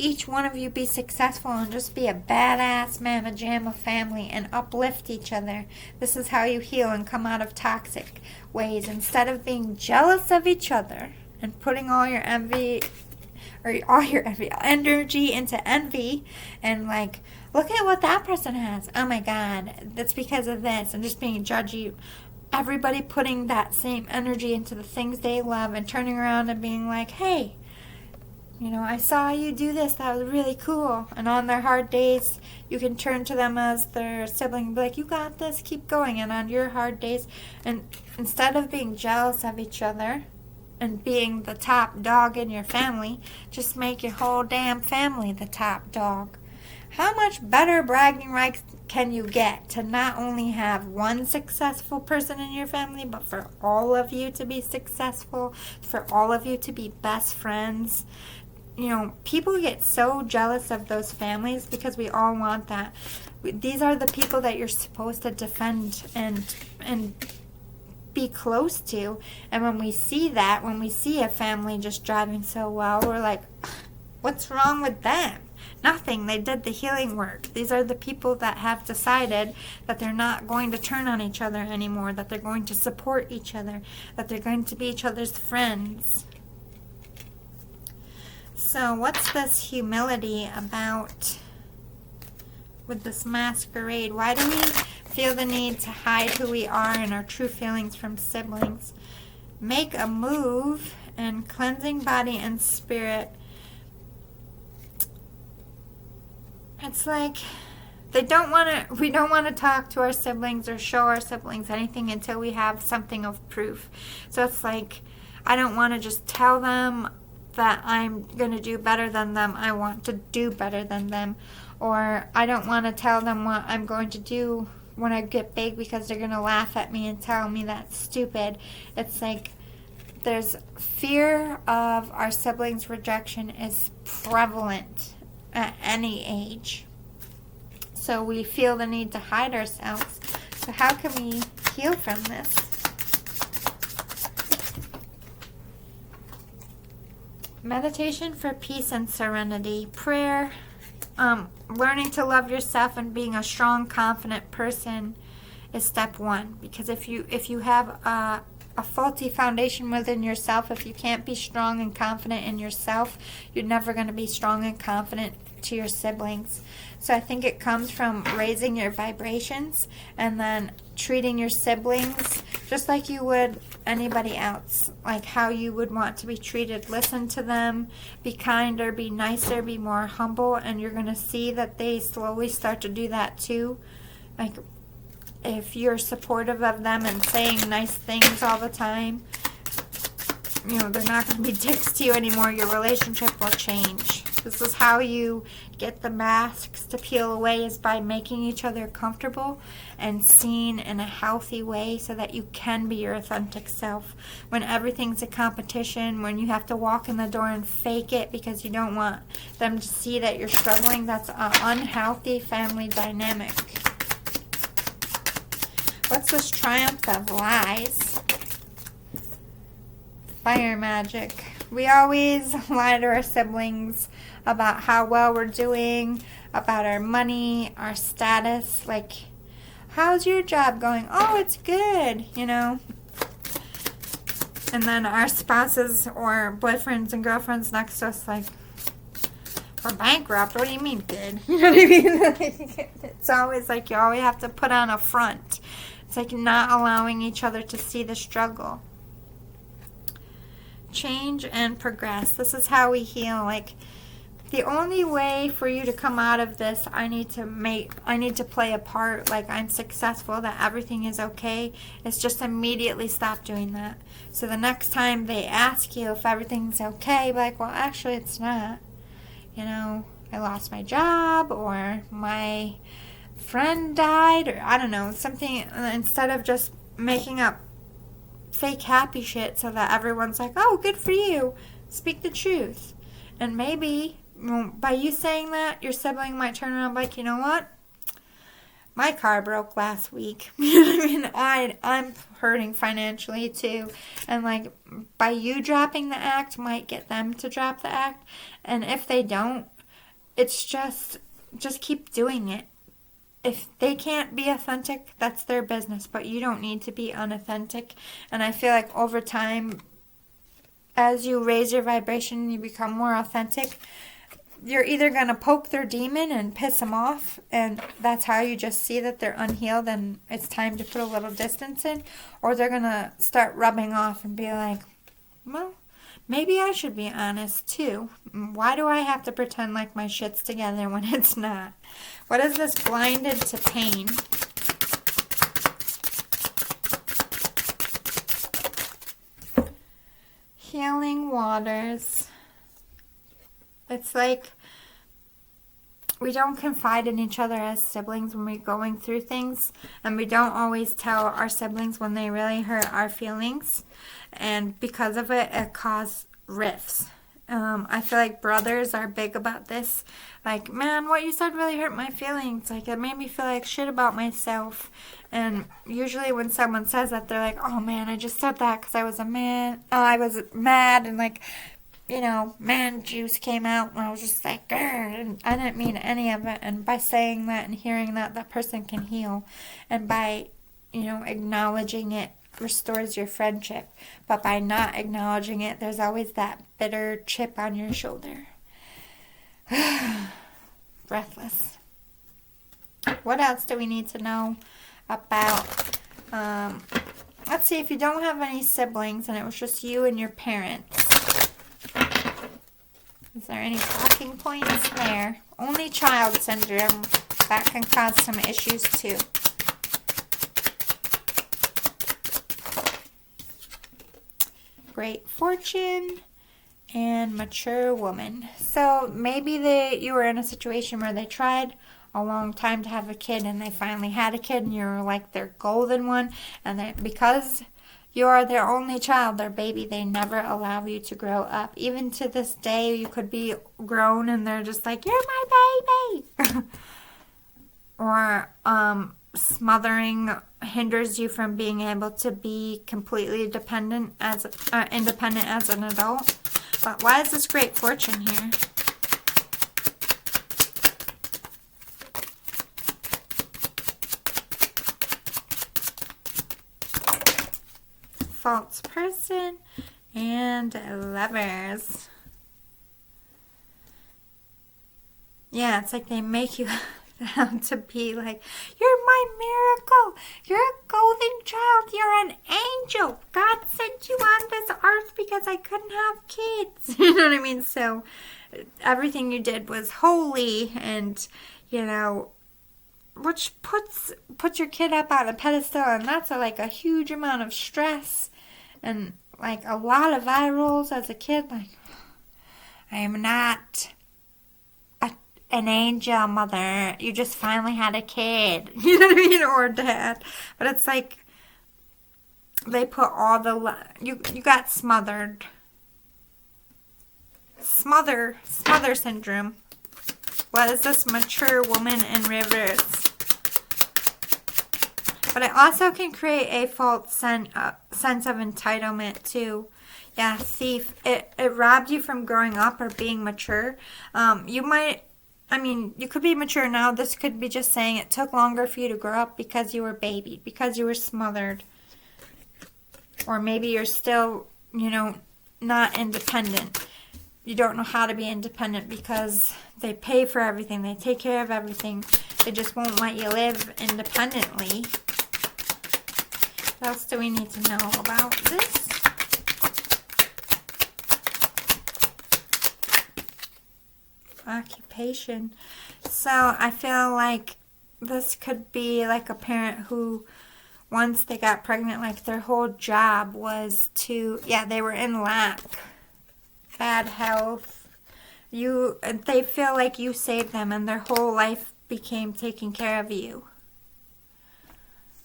each one of you be successful and just be a badass mamma jamma family and uplift each other. This is how you heal and come out of toxic ways. Instead of being jealous of each other and putting all your energy into envy and look at what that person has. Oh my God, that's because of this, and just being judgy. Everybody putting that same energy into the things they love and turning around and being like, hey, I saw you do this. That was really cool. And on their hard days, you can turn to them as their sibling and be like, you got this, keep going. And on your hard days, and instead of being jealous of each other and being the top dog in your family, just make your whole damn family the top dog. How much better bragging rights can you get to not only have one successful person in your family, but for all of you to be successful, for all of you to be best friends? People get so jealous of those families because we all want that. These are the people that you're supposed to defend and be close to. And when we see that, when we see a family just driving so well, we're like, what's wrong with them? Nothing. They did the healing work. These are the people that have decided that they're not going to turn on each other anymore, that they're going to support each other, that they're going to be each other's friends. So what's this humility about with this masquerade? Why do we feel the need to hide who we are and our true feelings from siblings? Make a move and cleansing body and spirit. It's like we don't want to talk to our siblings or show our siblings anything until we have something of proof. So it's like, I don't want to just tell them that I'm going to do better than them. I want to do better than them. Or I don't want to tell them what I'm going to do when I get big because they're going to laugh at me and tell me that's stupid. It's like, there's fear of our siblings' rejection is prevalent at any age. So we feel the need to hide ourselves. So how can we heal from this? Meditation for peace and serenity. Prayer. Learning to love yourself and being a strong, confident person is step one. Because if you have a faulty foundation within yourself, if you can't be strong and confident in yourself, you're never going to be strong and confident to your siblings. So I think it comes from raising your vibrations and then treating your siblings just like you would anybody else, like how you would want to be treated. Listen to them, be kinder, be nicer, be more humble, and you're going to see that they slowly start to do that too. Like, if you're supportive of them and saying nice things all the time, they're not going to be dicks to you anymore. Your relationship will change. This is how you get the masks to peel away, is by making each other comfortable and seen in a healthy way so that you can be your authentic self. When everything's a competition, when you have to walk in the door and fake it because you don't want them to see that you're struggling, that's an unhealthy family dynamic. What's this triumph of lies? Fire magic. We always lie to our siblings about how well we're doing, about our money, our status. Like, how's your job going? Oh, it's good, And then our spouses or boyfriends and girlfriends next to us, like, we're bankrupt. What do you mean good? You know what I mean? It's always like you always have to put on a front. It's like not allowing each other to see the struggle. Change and progress. This is how we heal. Like, the only way for you to come out of this, I need to play a part, like I'm successful, that everything is okay, is just immediately stop doing that. So the next time they ask you if everything's okay, be like, well, actually it's not. I lost my job, or my friend died, or I don't know, something, instead of just making up fake happy shit so that everyone's like, oh, good for you, speak the truth. And maybe by you saying that, your sibling might turn around and be like, you know what, my car broke last week. You know what I mean? I'm hurting financially too, and like, by you dropping the act might get them to drop the act. And if they don't, it's just keep doing it. If they can't be authentic, that's their business, but you don't need to be unauthentic. And I feel like over time, as you raise your vibration and you become more authentic, you're either going to poke their demon and piss them off, and that's how you just see that they're unhealed and it's time to put a little distance in, or they're going to start rubbing off and be like, well, maybe I should be honest too. Why do I have to pretend like my shit's together when it's not? What is this blinded to pain? Healing waters. It's like we don't confide in each other as siblings when we're going through things, and we don't always tell our siblings when they really hurt our feelings, and because of it, it causes rifts. I feel like brothers are big about this. Like, man, what you said really hurt my feelings. Like, it made me feel like shit about myself. And usually when someone says that, they're like, oh man, I just said that because I was a man. I was mad, and like, man juice came out, and I was just like, grr, and I didn't mean any of it. And by saying that and hearing that, that person can heal. And by, acknowledging it restores your friendship. But by not acknowledging it, there's always that bitter chip on your shoulder. Breathless. What else do we need to know about, let's see, if you don't have any siblings and it was just you and your parents, is there any talking points there? Only child syndrome. that can cause some issues too. Great fortune and mature woman. So maybe you were in a situation where they tried a long time to have a kid and they finally had a kid and you're like their golden one, and because you are their only child, their baby, they never allow you to grow up. Even to this day, you could be grown and they're just like, you're my baby. Or smothering hinders you from being able to be completely independent as an adult. But why is this great fortune here? False person and lovers. Yeah, it's like they make you out to be like, you're my miracle. You're a golden child. You're an angel. God sent you on this earth because I couldn't have kids. You know what I mean? So everything you did was holy, and, you know, which puts your kid up on a pedestal, and that's like a huge amount of stress and like a lot of eye rolls as a kid. Like, I am not an angel, mother. You just finally had a kid. You know what I mean? Or dad. But it's like they put all the you got smothered. Smother syndrome. What is this? Mature woman in reverse. But it also can create a false sense of entitlement too. Yeah, thief. It robbed you from growing up or being mature. You could be mature now. This could be just saying it took longer for you to grow up because you were babied, because you were smothered. Or maybe you're still, not independent. You don't know how to be independent because they pay for everything. They take care of everything. They just won't let you live independently. What else do we need to know about this? Occupation. So I feel like this could be like a parent who, once they got pregnant, like their whole job was they were in lack, bad health. They feel like you saved them and their whole life became taking care of you.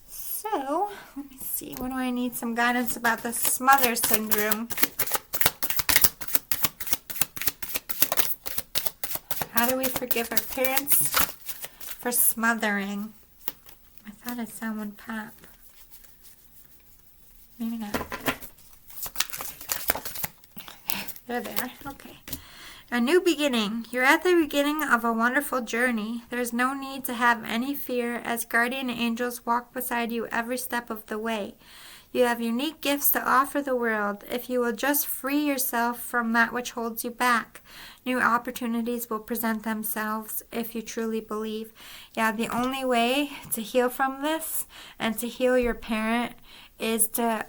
So, let me see. What do I need some guidance about the smother syndrome? How do we forgive our parents for smothering? I thought I saw one pop. Maybe not. They're there. Okay. A new beginning. You're at the beginning of a wonderful journey. There's no need to have any fear, as guardian angels walk beside you every step of the way. You have unique gifts to offer the world if you will just free yourself from that which holds you back. New opportunities will present themselves if you truly believe. Yeah, the only way to heal from this and to heal your parent is to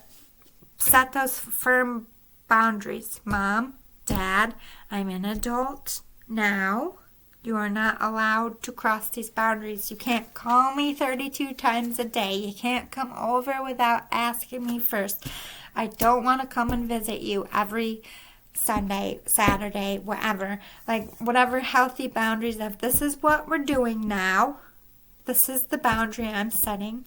set those firm boundaries. Mom, Dad, I'm an adult now. You are not allowed to cross these boundaries. You can't call me 32 times a day. You can't come over without asking me first. I don't want to come and visit you every Sunday, Saturday, whatever. Like, whatever healthy boundaries of this is what we're doing now. This is the boundary I'm setting.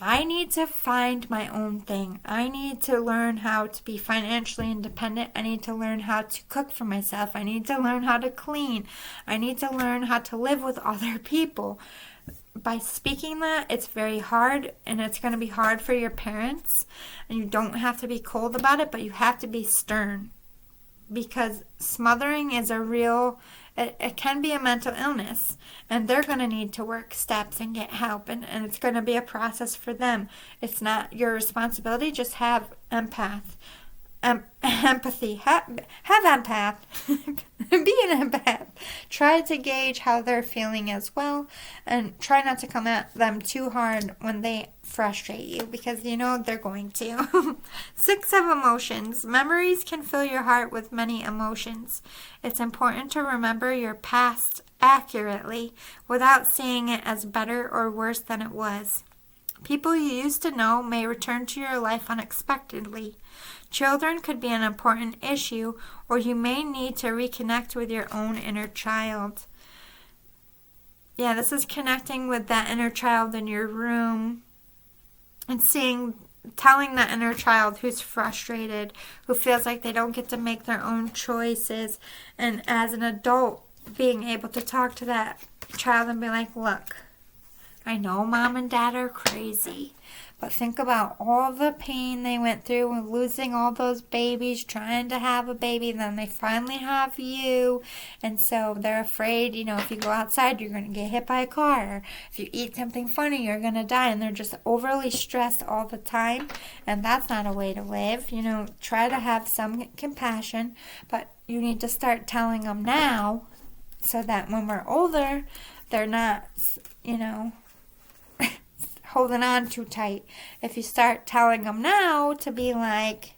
I need to find my own thing. I need to learn how to be financially independent. I need to learn how to cook for myself. I need to learn how to clean. I need to learn how to live with other people. By speaking that, it's very hard, and it's going to be hard for your parents. And you don't have to be cold about it, but you have to be stern. Because smothering is it can be a mental illness, and they're going to need to work steps and get help, and it's going to be a process for them. It's not your responsibility. Just have empathy. Have empath. Be an empath. Try to gauge how they're feeling as well, and try not to come at them too hard when they frustrate you, because you know they're going to. 6 of emotions. Memories can fill your heart with many emotions. It's important to remember your past accurately without seeing it as better or worse than it was. People you used to know may return to your life unexpectedly. Children could be an important issue, or you may need to reconnect with your own inner child. Yeah, this is connecting with that inner child in your room and telling that inner child who's frustrated, who feels like they don't get to make their own choices, and as an adult, being able to talk to that child and be like, look, I know mom and dad are crazy, but think about all the pain they went through with losing all those babies, trying to have a baby, then they finally have you, and so they're afraid, if you go outside, you're going to get hit by a car, or if you eat something funny, you're going to die, and they're just overly stressed all the time, and that's not a way to live. Try to have some compassion, but you need to start telling them now, so that when we're older, they're not, holding on too tight. If you start telling them now to be like,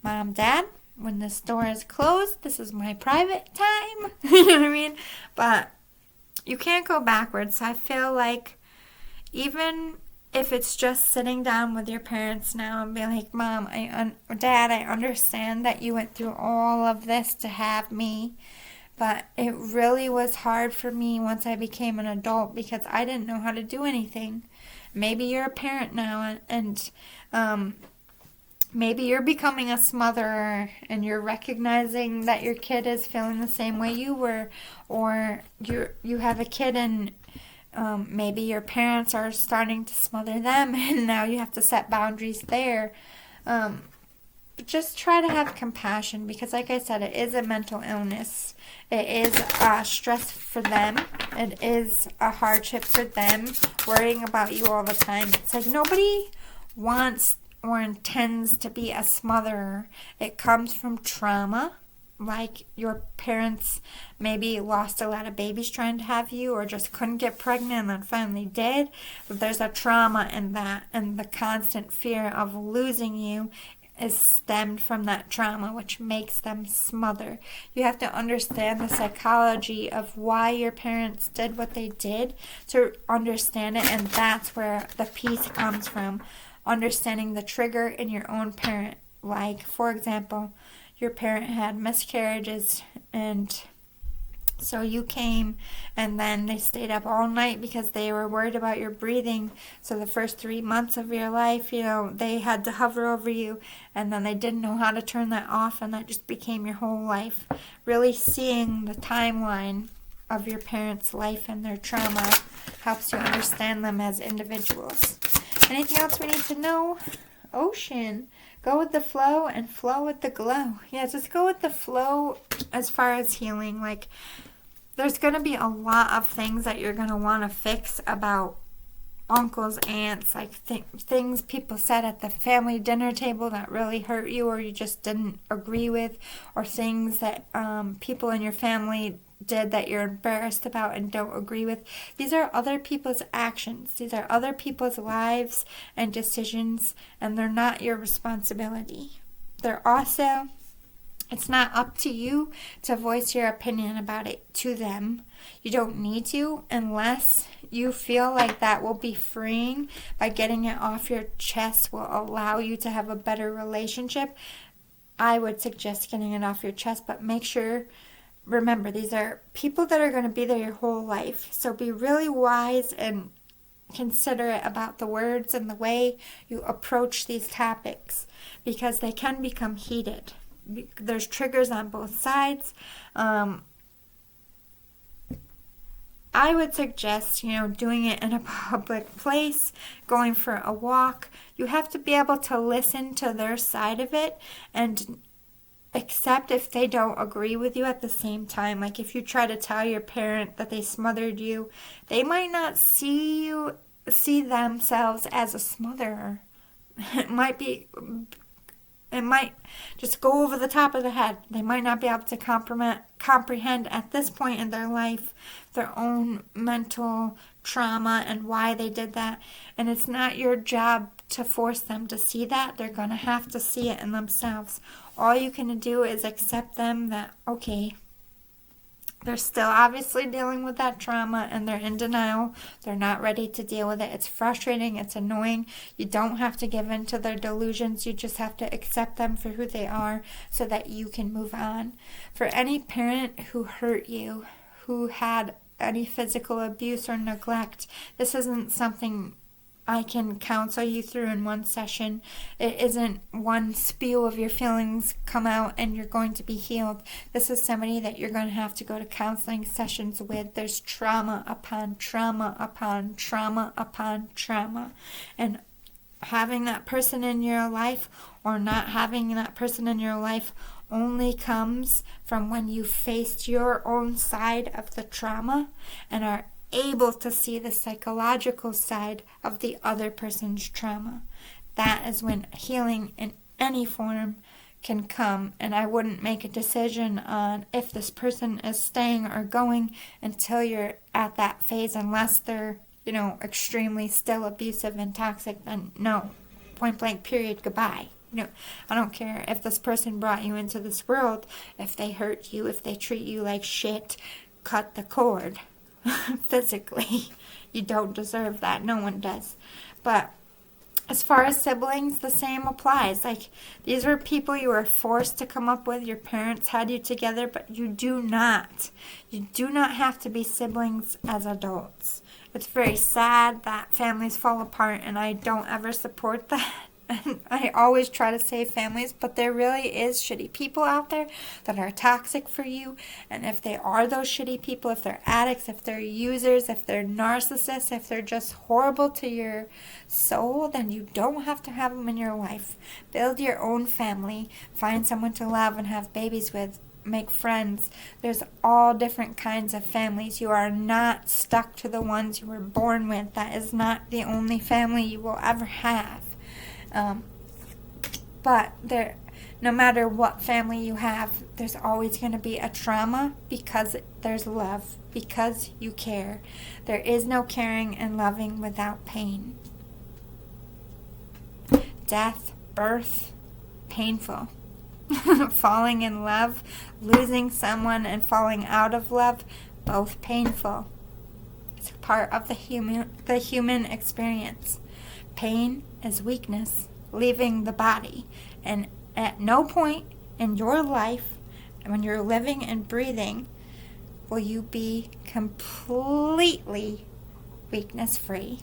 Mom, Dad, when the store is closed, this is my private time. You know what I mean? But you can't go backwards. So I feel like even if it's just sitting down with your parents now and be like, Mom, Dad, I understand that you went through all of this to have me. But it really was hard for me once I became an adult because I didn't know how to do anything. Maybe you're a parent now and maybe you're becoming a smotherer and you're recognizing that your kid is feeling the same way you were, or you have a kid and maybe your parents are starting to smother them and now you have to set boundaries there. But just try to have compassion because, like I said, it is a mental illness. It is stress for them. It is a hardship for them, worrying about you all the time. It's like nobody wants or intends to be a smotherer. It comes from trauma. Like your parents maybe lost a lot of babies trying to have you or just couldn't get pregnant and then finally did. But there's a trauma in that, and the constant fear of losing you is stemmed from that trauma, which makes them smother. You have to understand the psychology of why your parents did what they did to understand it, and that's where the peace comes from. Understanding the trigger in your own parent. Like, for example, your parent had miscarriages, and so you came, and then they stayed up all night because they were worried about your breathing. So the first 3 months of your life, they had to hover over you, and then they didn't know how to turn that off, and that just became your whole life. Really seeing the timeline of your parents' life and their trauma helps you understand them as individuals. Anything else we need to know? Ocean. Go with the flow and flow with the glow. Yeah, just go with the flow as far as healing. Like, there's going to be a lot of things that you're going to want to fix about uncles, aunts, like things people said at the family dinner table that really hurt you or you just didn't agree with, or things that people in your family did that you're embarrassed about and don't agree with. These are other people's actions. These are other people's lives and decisions, and they're not your responsibility. It's not up to you to voice your opinion about it to them. You don't need to unless you feel like that will be freeing. By getting it off your chest will allow you to have a better relationship. I would suggest getting it off your chest, but remember, these are people that are going to be there your whole life. So be really wise and considerate about the words and the way you approach these topics because they can become heated. There's triggers on both sides. I would suggest, doing it in a public place, going for a walk. You have to be able to listen to their side of it and accept if they don't agree with you at the same time. Like if you try to tell your parent that they smothered you, they might not see themselves as a smotherer. It might be It might just go over the top of the head. They might not be able to comprehend at this point in their life their own mental trauma and why they did that. And it's not your job to force them to see that. They're going to have to see it in themselves. All you can do is accept them that, okay, they're still obviously dealing with that trauma and they're in denial. They're not ready to deal with it. It's frustrating. It's annoying. You don't have to give in to their delusions. You just have to accept them for who they are so that you can move on. For any parent who hurt you, who had any physical abuse or neglect, this isn't something I can counsel you through in one session. It isn't one spew of your feelings come out and you're going to be healed. This is somebody that you're going to have to go to counseling sessions with. There's trauma upon trauma upon trauma upon trauma. And having that person in your life or not having that person in your life only comes from when you faced your own side of the trauma and are able to see the psychological side of the other person's trauma. That is when healing in any form can come, and I wouldn't make a decision on if this person is staying or going until you're at that phase, unless they're, extremely still abusive and toxic. Then no, point blank, period, goodbye. I don't care if this person brought you into this world, if they hurt you, if they treat you like shit, cut the cord. Physically, you don't deserve that. No one does. But as far as siblings, the same applies. Like, these were people you were forced to come up with. Your parents had you together, but you do not have to be siblings as adults. It's very sad that families fall apart, and I don't ever support that. And I always try to save families, but there really is shitty people out there that are toxic for you. And if they are those shitty people, if they're addicts, if they're users, if they're narcissists, if they're just horrible to your soul, then you don't have to have them in your life. Build your own family. Find someone to love and have babies with. Make friends. There's all different kinds of families. You are not stuck to the ones you were born with. That is not the only family you will ever have. But no matter what family you have, there's always going to be a trauma because there's love, because you care. There is no caring and loving without pain. Death, birth, painful. Falling in love, losing someone, and falling out of love, both painful. It's part of the human experience. Pain is weakness, leaving the body. And at no point in your life, when you're living and breathing, will you be completely weakness-free.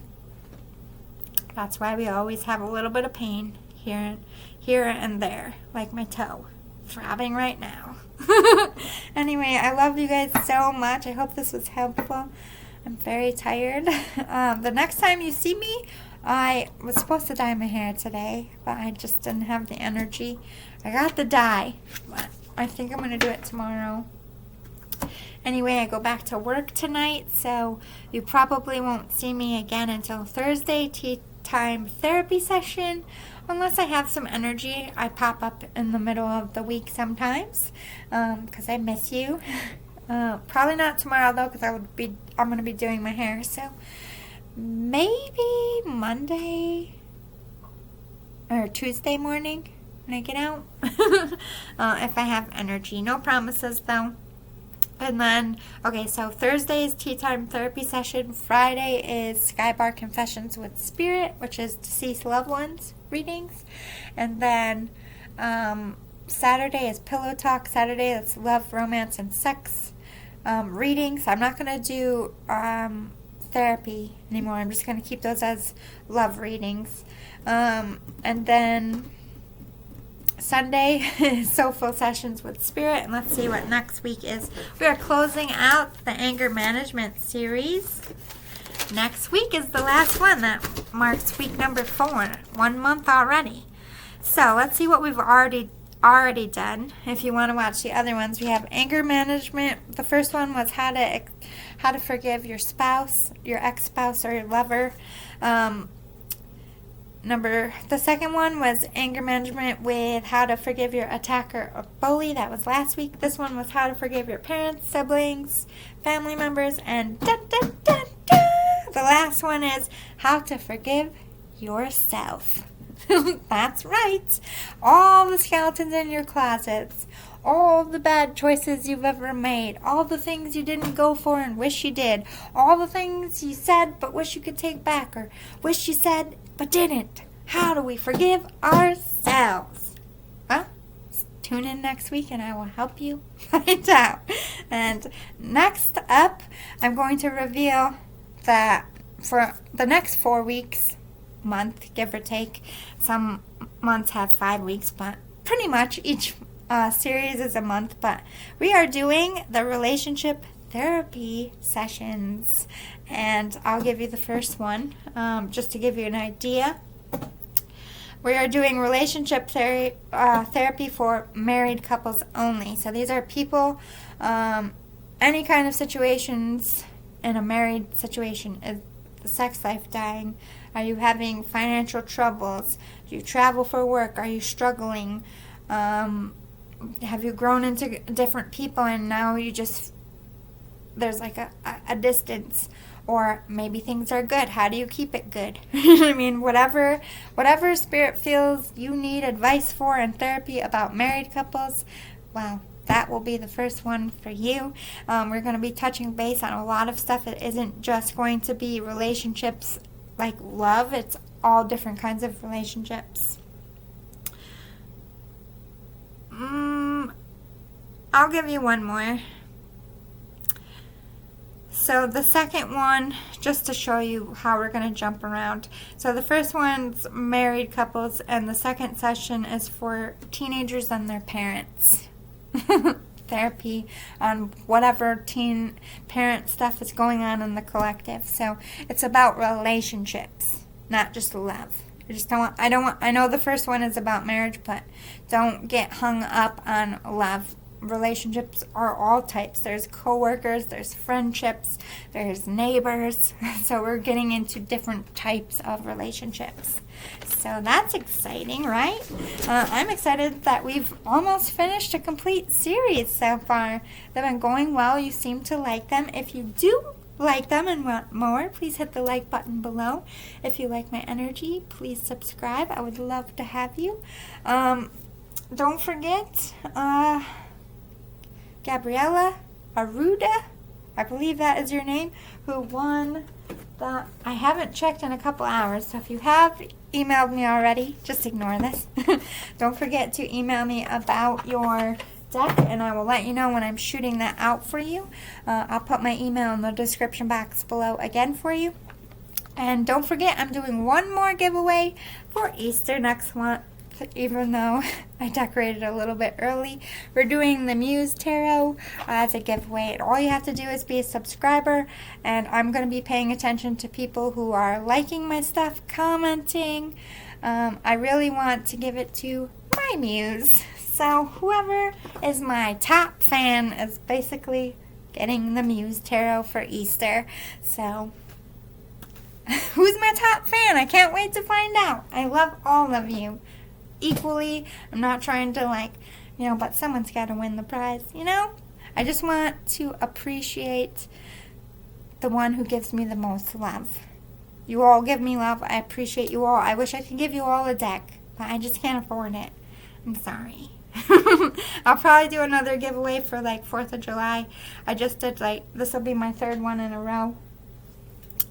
That's why we always have a little bit of pain here and there, like my toe, throbbing right now. Anyway, I love you guys so much. I hope this was helpful. I'm very tired. The next time you see me, I was supposed to dye my hair today, but I just didn't have the energy. I got the dye, but I think I'm going to do it tomorrow. Anyway, I go back to work tonight, so you probably won't see me again until Thursday, tea time therapy session. Unless I have some energy, I pop up in the middle of the week sometimes, because I miss you. Probably not tomorrow, though, because I'm going to be doing my hair, so maybe Monday or Tuesday morning when I get out, if I have energy. No promises, though. And then, okay, so Thursday is tea time therapy session. Friday is Skybar Confessions with Spirit, which is deceased loved ones readings. And then Saturday is Pillow Talk Saturday. That's love, romance, and sex readings. I'm not going to do therapy anymore. I'm just going to keep those as love readings. And then Sunday is Soulful Sessions with Spirit, and let's see what next week is. We are closing out the anger management series. Next week is the last one. That marks week number 4. 1 month already. So let's see what we've already done. If you want to watch the other ones, we have anger management. The first one was how to forgive your spouse, your ex-spouse, or your lover. The second one was anger management with how to forgive your attacker or bully. That was last week. This one was how to forgive your parents, siblings, family members, and dun, dun, dun, dun. The last one is how to forgive yourself. That's right. All the skeletons in your closets, all the bad choices you've ever made, all the things you didn't go for and wish you did, all the things you said but wish you could take back, or wish you said but didn't. How do we forgive ourselves? Well, tune in next week and I will help you find out. And next up, I'm going to reveal that for the next 4 weeks, month, give or take. Some months have 5 weeks, but pretty much each series is a month. But we are doing the relationship therapy sessions, and I'll give you the first one just to give you an idea. We are doing relationship therapy for married couples only. So these are people, any kind of situations in a married situation. Is the sex life dying? Are you having financial troubles? Do you travel for work? Are you struggling? Have you grown into different people and now you just, there's like a distance? Or maybe things are good. How do you keep it good? I mean, whatever Spirit feels you need advice for in therapy about married couples, well, that will be the first one for you. We're going to be touching base on a lot of stuff. It isn't just going to be relationships like love. It's all different kinds of relationships. I'll give you one more. So the second one, just to show you how we're going to jump around. So the first one's married couples, and the second session is for teenagers and their parents. Therapy on whatever teen parent stuff is going on in the collective. So it's about relationships, not just love. I know the first one is about marriage, but don't get hung up on love. Relationships are all types. There's coworkers, there's friendships, there's neighbors. So we're getting into different types of relationships. So that's exciting, right? I'm excited that we've almost finished a complete series so far. They've been going well. You seem to like them. If you do like them and want more, please hit the like button below. If you like my energy, please subscribe. I would love to have you. Don't forget, Gabriella Aruda, I believe that is your name, who won the, I haven't checked in a couple hours, so if you have emailed me already, just ignore this. Don't forget to email me about your deck, and I will let you know when I'm shooting that out for you. I'll put my email in the description box below again for you. And don't forget, I'm doing one more giveaway for Easter next month. Even though I decorated a little bit early, we're doing the Muse Tarot as a giveaway. And all you have to do is be a subscriber, and I'm going to be paying attention to people who are liking my stuff, commenting. I really want to give it to my muse. So whoever is my top fan is basically getting the Muse Tarot for Easter. So who's my top fan? I can't wait to find out. I love all of you equally. I'm not trying to but someone's got to win the prize, I just want to appreciate the one who gives me the most love. You all give me love. I appreciate you all. I wish I could give you all a deck, but I just can't afford it. I'm sorry. I'll probably do another giveaway for 4th of July. I just did this will be my 3rd one in a row.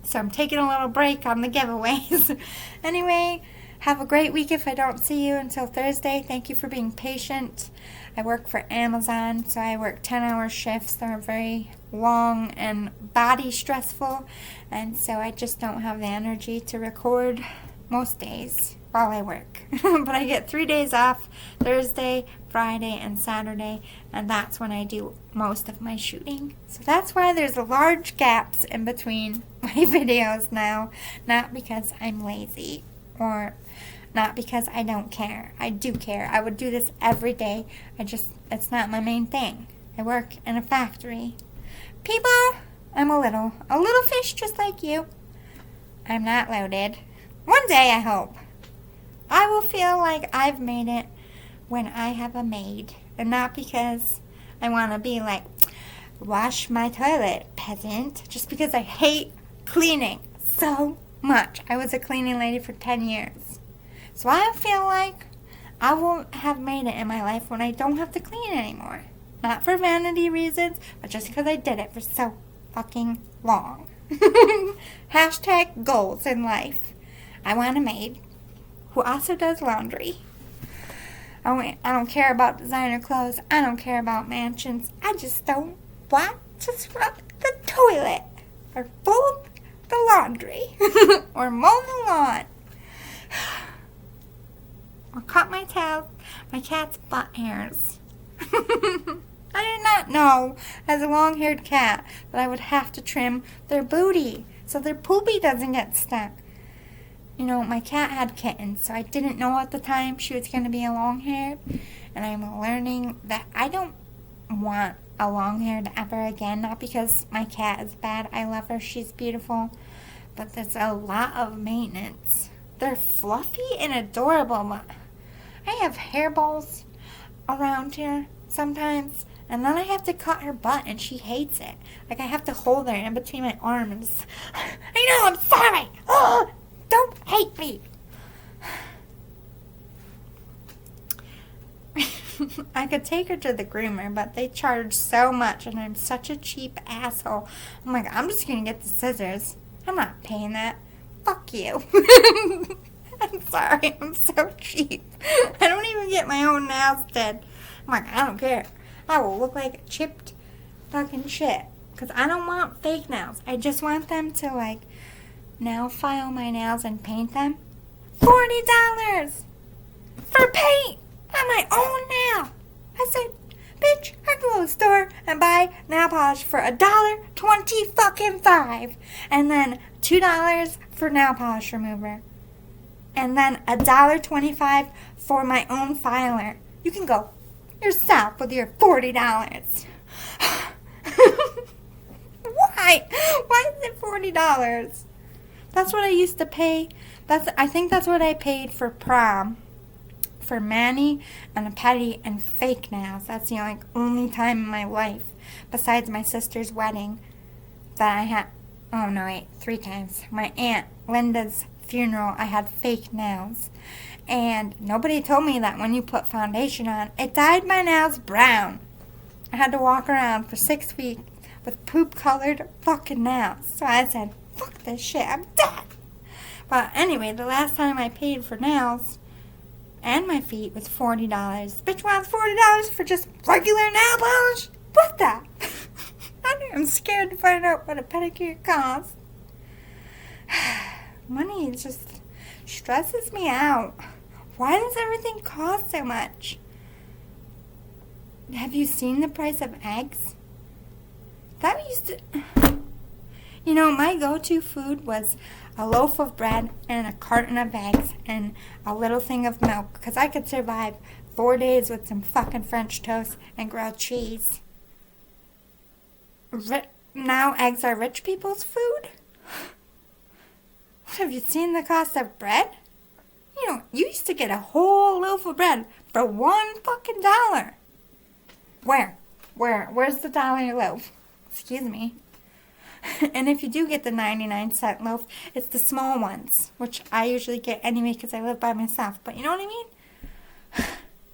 So I'm taking a little break on the giveaways. Anyway, have a great week if I don't see you until Thursday. Thank you for being patient. I work for Amazon, so I work 10-hour shifts. They're very long and body stressful, and so I just don't have the energy to record most days while I work. But I get 3 days off, Thursday, Friday, and Saturday, and that's when I do most of my shooting. So that's why there's large gaps in between my videos now, not because I'm lazy or not because I don't care. I do care. I would do this every day. It's not my main thing. I work in a factory. People, I'm a little fish just like you. I'm not loaded. One day, I hope. I will feel like I've made it when I have a maid. And not because I want to be like, wash my toilet, peasant. Just because I hate cleaning so much. I was a cleaning lady for 10 years. So I feel like I will have made it in my life when I don't have to clean anymore. Not for vanity reasons, but just because I did it for so fucking long. Hashtag goals in life. I want a maid who also does laundry. I don't care about designer clothes. I don't care about mansions. I just don't want to scrub the toilet or fold the laundry or mow the lawn or cut my cat's butt hairs. I did not know, as a long-haired cat, that I would have to trim their booty so their poopy doesn't get stuck. You know, my cat had kittens, so I didn't know at the time she was going to be a long-haired, and I'm learning that I don't want a long-haired ever again, not because my cat is bad. I love her. She's beautiful, but there's a lot of maintenance. They're fluffy and adorable, but I have hairballs around here sometimes, and then I have to cut her butt, and she hates it. Like, I have to hold her in between my arms. I know, I'm sorry. Oh, don't hate me. I could take her to the groomer, but they charge so much, and I'm such a cheap asshole. I'm like, I'm just going to get the scissors. I'm not paying that. Fuck you. I'm sorry, I'm so cheap. I don't even get my own nails did. I'm like, I don't care. I will look like chipped fucking shit. Because I don't want fake nails. I just want them to, like, nail file my nails and paint them. $40 for paint on my own nail. I said, bitch, I go to the store and buy nail polish for $1.25, and then $2 for nail polish remover, and then $1.25 for my own filer. You can go yourself with your $40. Why? Why is it $40? That's what I used to pay. I think that's what I paid for prom. For mani and a pedi and fake nails. That's the only time in my life, besides my sister's wedding, that I had, 3 times. My Aunt Linda's funeral, I had fake nails. And nobody told me that when you put foundation on, it dyed my nails brown. I had to walk around for 6 weeks with poop-colored fucking nails. So I said, fuck this shit, I'm done. But anyway, the last time I paid for nails and my feet was $40. Bitch wants $40 for just regular nail polish? What the? I'm scared to find out what a pedicure costs. Money just stresses me out. Why does everything cost so much? Have you seen the price of eggs? That used to... my go-to food was a loaf of bread and a carton of eggs and a little thing of milk, because I could survive 4 days with some fucking French toast and grilled cheese. Now eggs are rich people's food? Have you seen the cost of bread? You used to get a whole loaf of bread for $1 fucking dollar. Where's the dollar loaf? Excuse me. And if you do get the 99-cent loaf, it's the small ones, which I usually get anyway because I live by myself. But you know what I mean?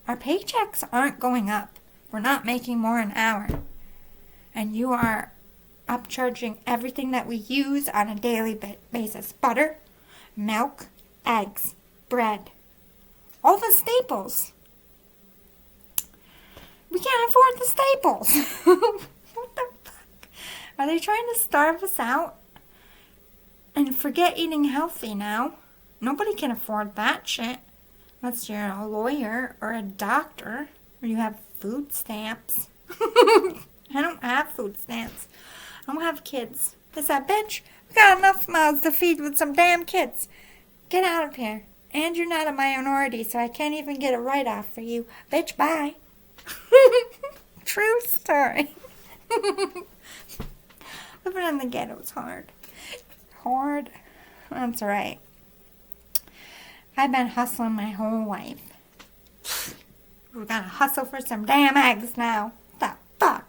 Our paychecks aren't going up. We're not making more an hour. And you are upcharging everything that we use on a daily basis. Butter, milk, eggs, bread. All the staples. We can't afford the staples. What the fuck? Are they trying to starve us out? And forget eating healthy now. Nobody can afford that shit. Unless you're a lawyer or a doctor. Or you have food stamps. I don't have food stamps. I don't have kids. I said, bitch, we got enough mouths to feed with some damn kids. Get out of here. And you're not a minority, so I can't even get a write-off for you. Bitch, bye. True story. Living in the ghetto is hard. Hard? That's right. I've been hustling my whole life. We're gonna hustle for some damn eggs now. The fuck?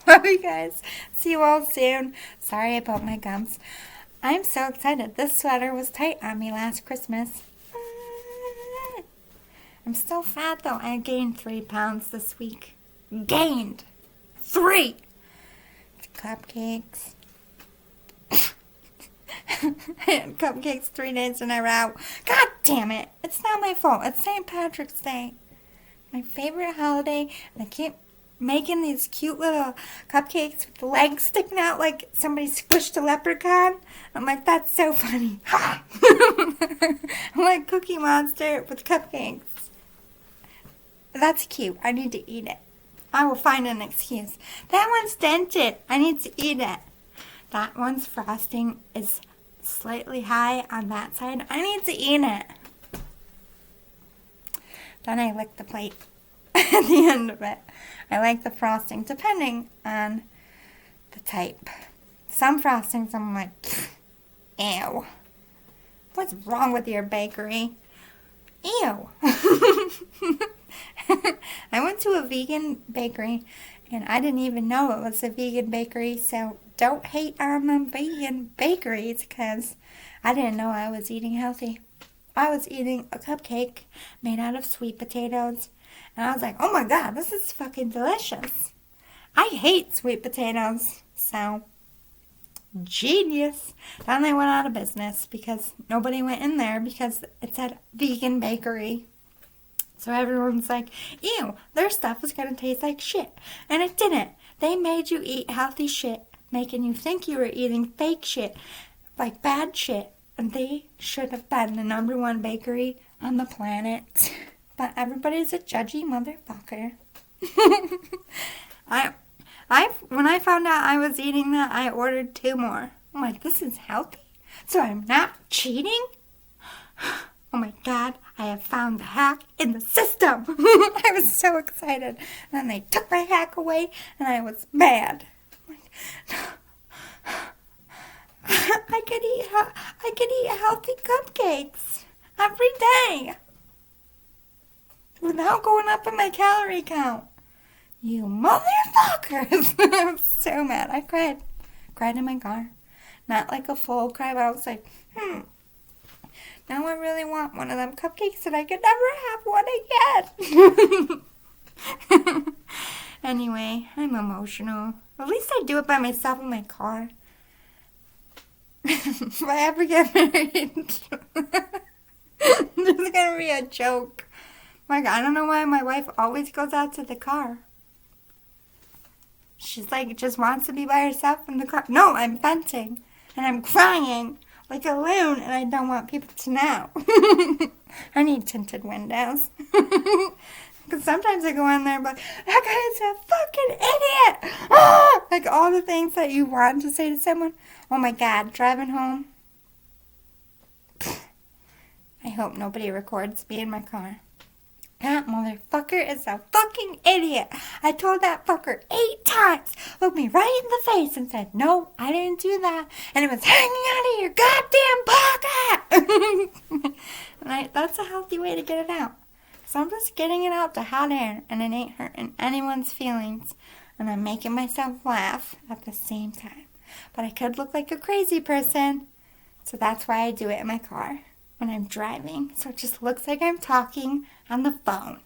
Love you guys. See you all soon. Sorry about my gums. I'm so excited. This sweater was tight on me last Christmas. I'm still fat though. I gained 3 pounds this week. Gained 3. Cupcakes. I had cupcakes 3 days in a row. God damn it. It's not my fault. It's St. Patrick's Day. My favorite holiday. And I keep making these cute little cupcakes with the legs sticking out like somebody squished a leprechaun. I'm like, that's so funny. I'm like Cookie Monster with cupcakes. That's cute. I need to eat it. I will find an excuse. That one's dented. I need to eat it. That one's frosting is slightly high on that side. I need to eat it. Then I lick the plate at the end of it. I like the frosting depending on the type. Some frostings I'm like, ew. What's wrong with your bakery? Ew. I went to a vegan bakery and I didn't even know it was a vegan bakery, so don't hate on them vegan bakeries because I didn't know I was eating healthy. I was eating a cupcake made out of sweet potatoes and I was like, oh my god, this is fucking delicious. I hate sweet potatoes, so genius. Then they went out of business because nobody went in there because it said vegan bakery. So everyone's like, ew, their stuff is going to taste like shit. And it didn't. They made you eat healthy shit, making you think you were eating fake shit, like bad shit. And they should have been the #1 bakery on the planet. But everybody's a judgy motherfucker. When I found out I was eating that, I ordered 2 more. I'm like, this is healthy? So I'm not cheating? Oh my god, I have found the hack in the system. I was so excited. And then they took my hack away and I was mad. I could eat healthy cupcakes every day without going up in my calorie count. You motherfuckers. I was so mad. I cried. Cried in my car. Not like a full cry, but I was like, now I really want one of them cupcakes and I could never have one again. Anyway, I'm emotional. At least I do it by myself in my car. If I ever get married, this is going to be a joke. Like, I don't know why my wife always goes out to the car. She's like, just wants to be by herself in the car. No, I'm venting. And I'm crying like a loon, and I don't want people to know. I need tinted windows. Because sometimes I go in there and be like, that guy is a fucking idiot. Ah! Like all the things that you want to say to someone. Oh my god, driving home. I hope nobody records me in my car. That motherfucker is a fucking idiot. I told that fucker 8 times. Looked me right in the face and said, no, I didn't do that. And it was hanging out of your goddamn pocket. And that's a healthy way to get it out. So I'm just getting it out to hot air. And it ain't hurting anyone's feelings. And I'm making myself laugh at the same time. But I could look like a crazy person. So that's why I do it in my car when I'm driving. So it just looks like I'm talking on the phone.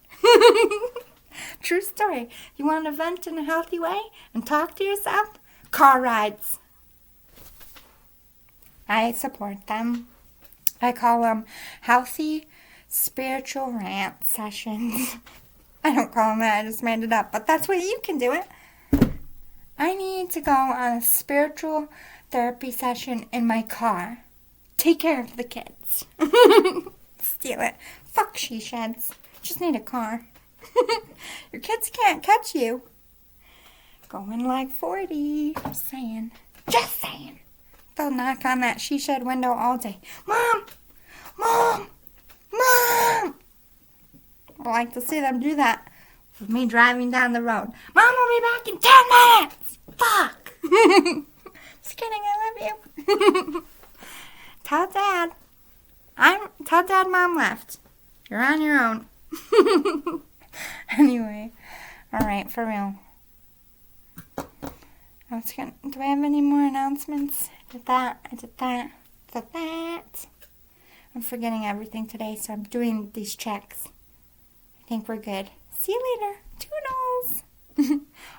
True story. You want to vent in a healthy way and talk to yourself? Car rides. I support them. I call them healthy spiritual rant sessions. I don't call them that. I just made it up. But that's why you can do it. I need to go on a spiritual therapy session in my car. Take care of the kids. Steal it. Fuck she sheds. Just need a car. Your kids can't catch you. Going like 40. Just saying. Just saying. They'll knock on that she shed window all day. Mom! Mom! Mom! I like to see them do that with me driving down the road. Mom will be back in 10 minutes! Fuck! Just kidding, I love you. Tell Dad Tell Dad Mom left. You're on your own. Anyway. Alright, for real. Do I have any more announcements? I did that. I'm forgetting everything today, so I'm doing these checks. I think we're good. See you later. Toodles.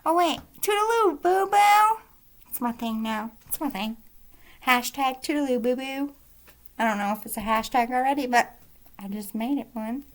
Oh, wait. Toodaloo, boo-boo. It's my thing now. It's my thing. Hashtag toodaloo, boo-boo. I don't know if it's a hashtag already, but I just made it one.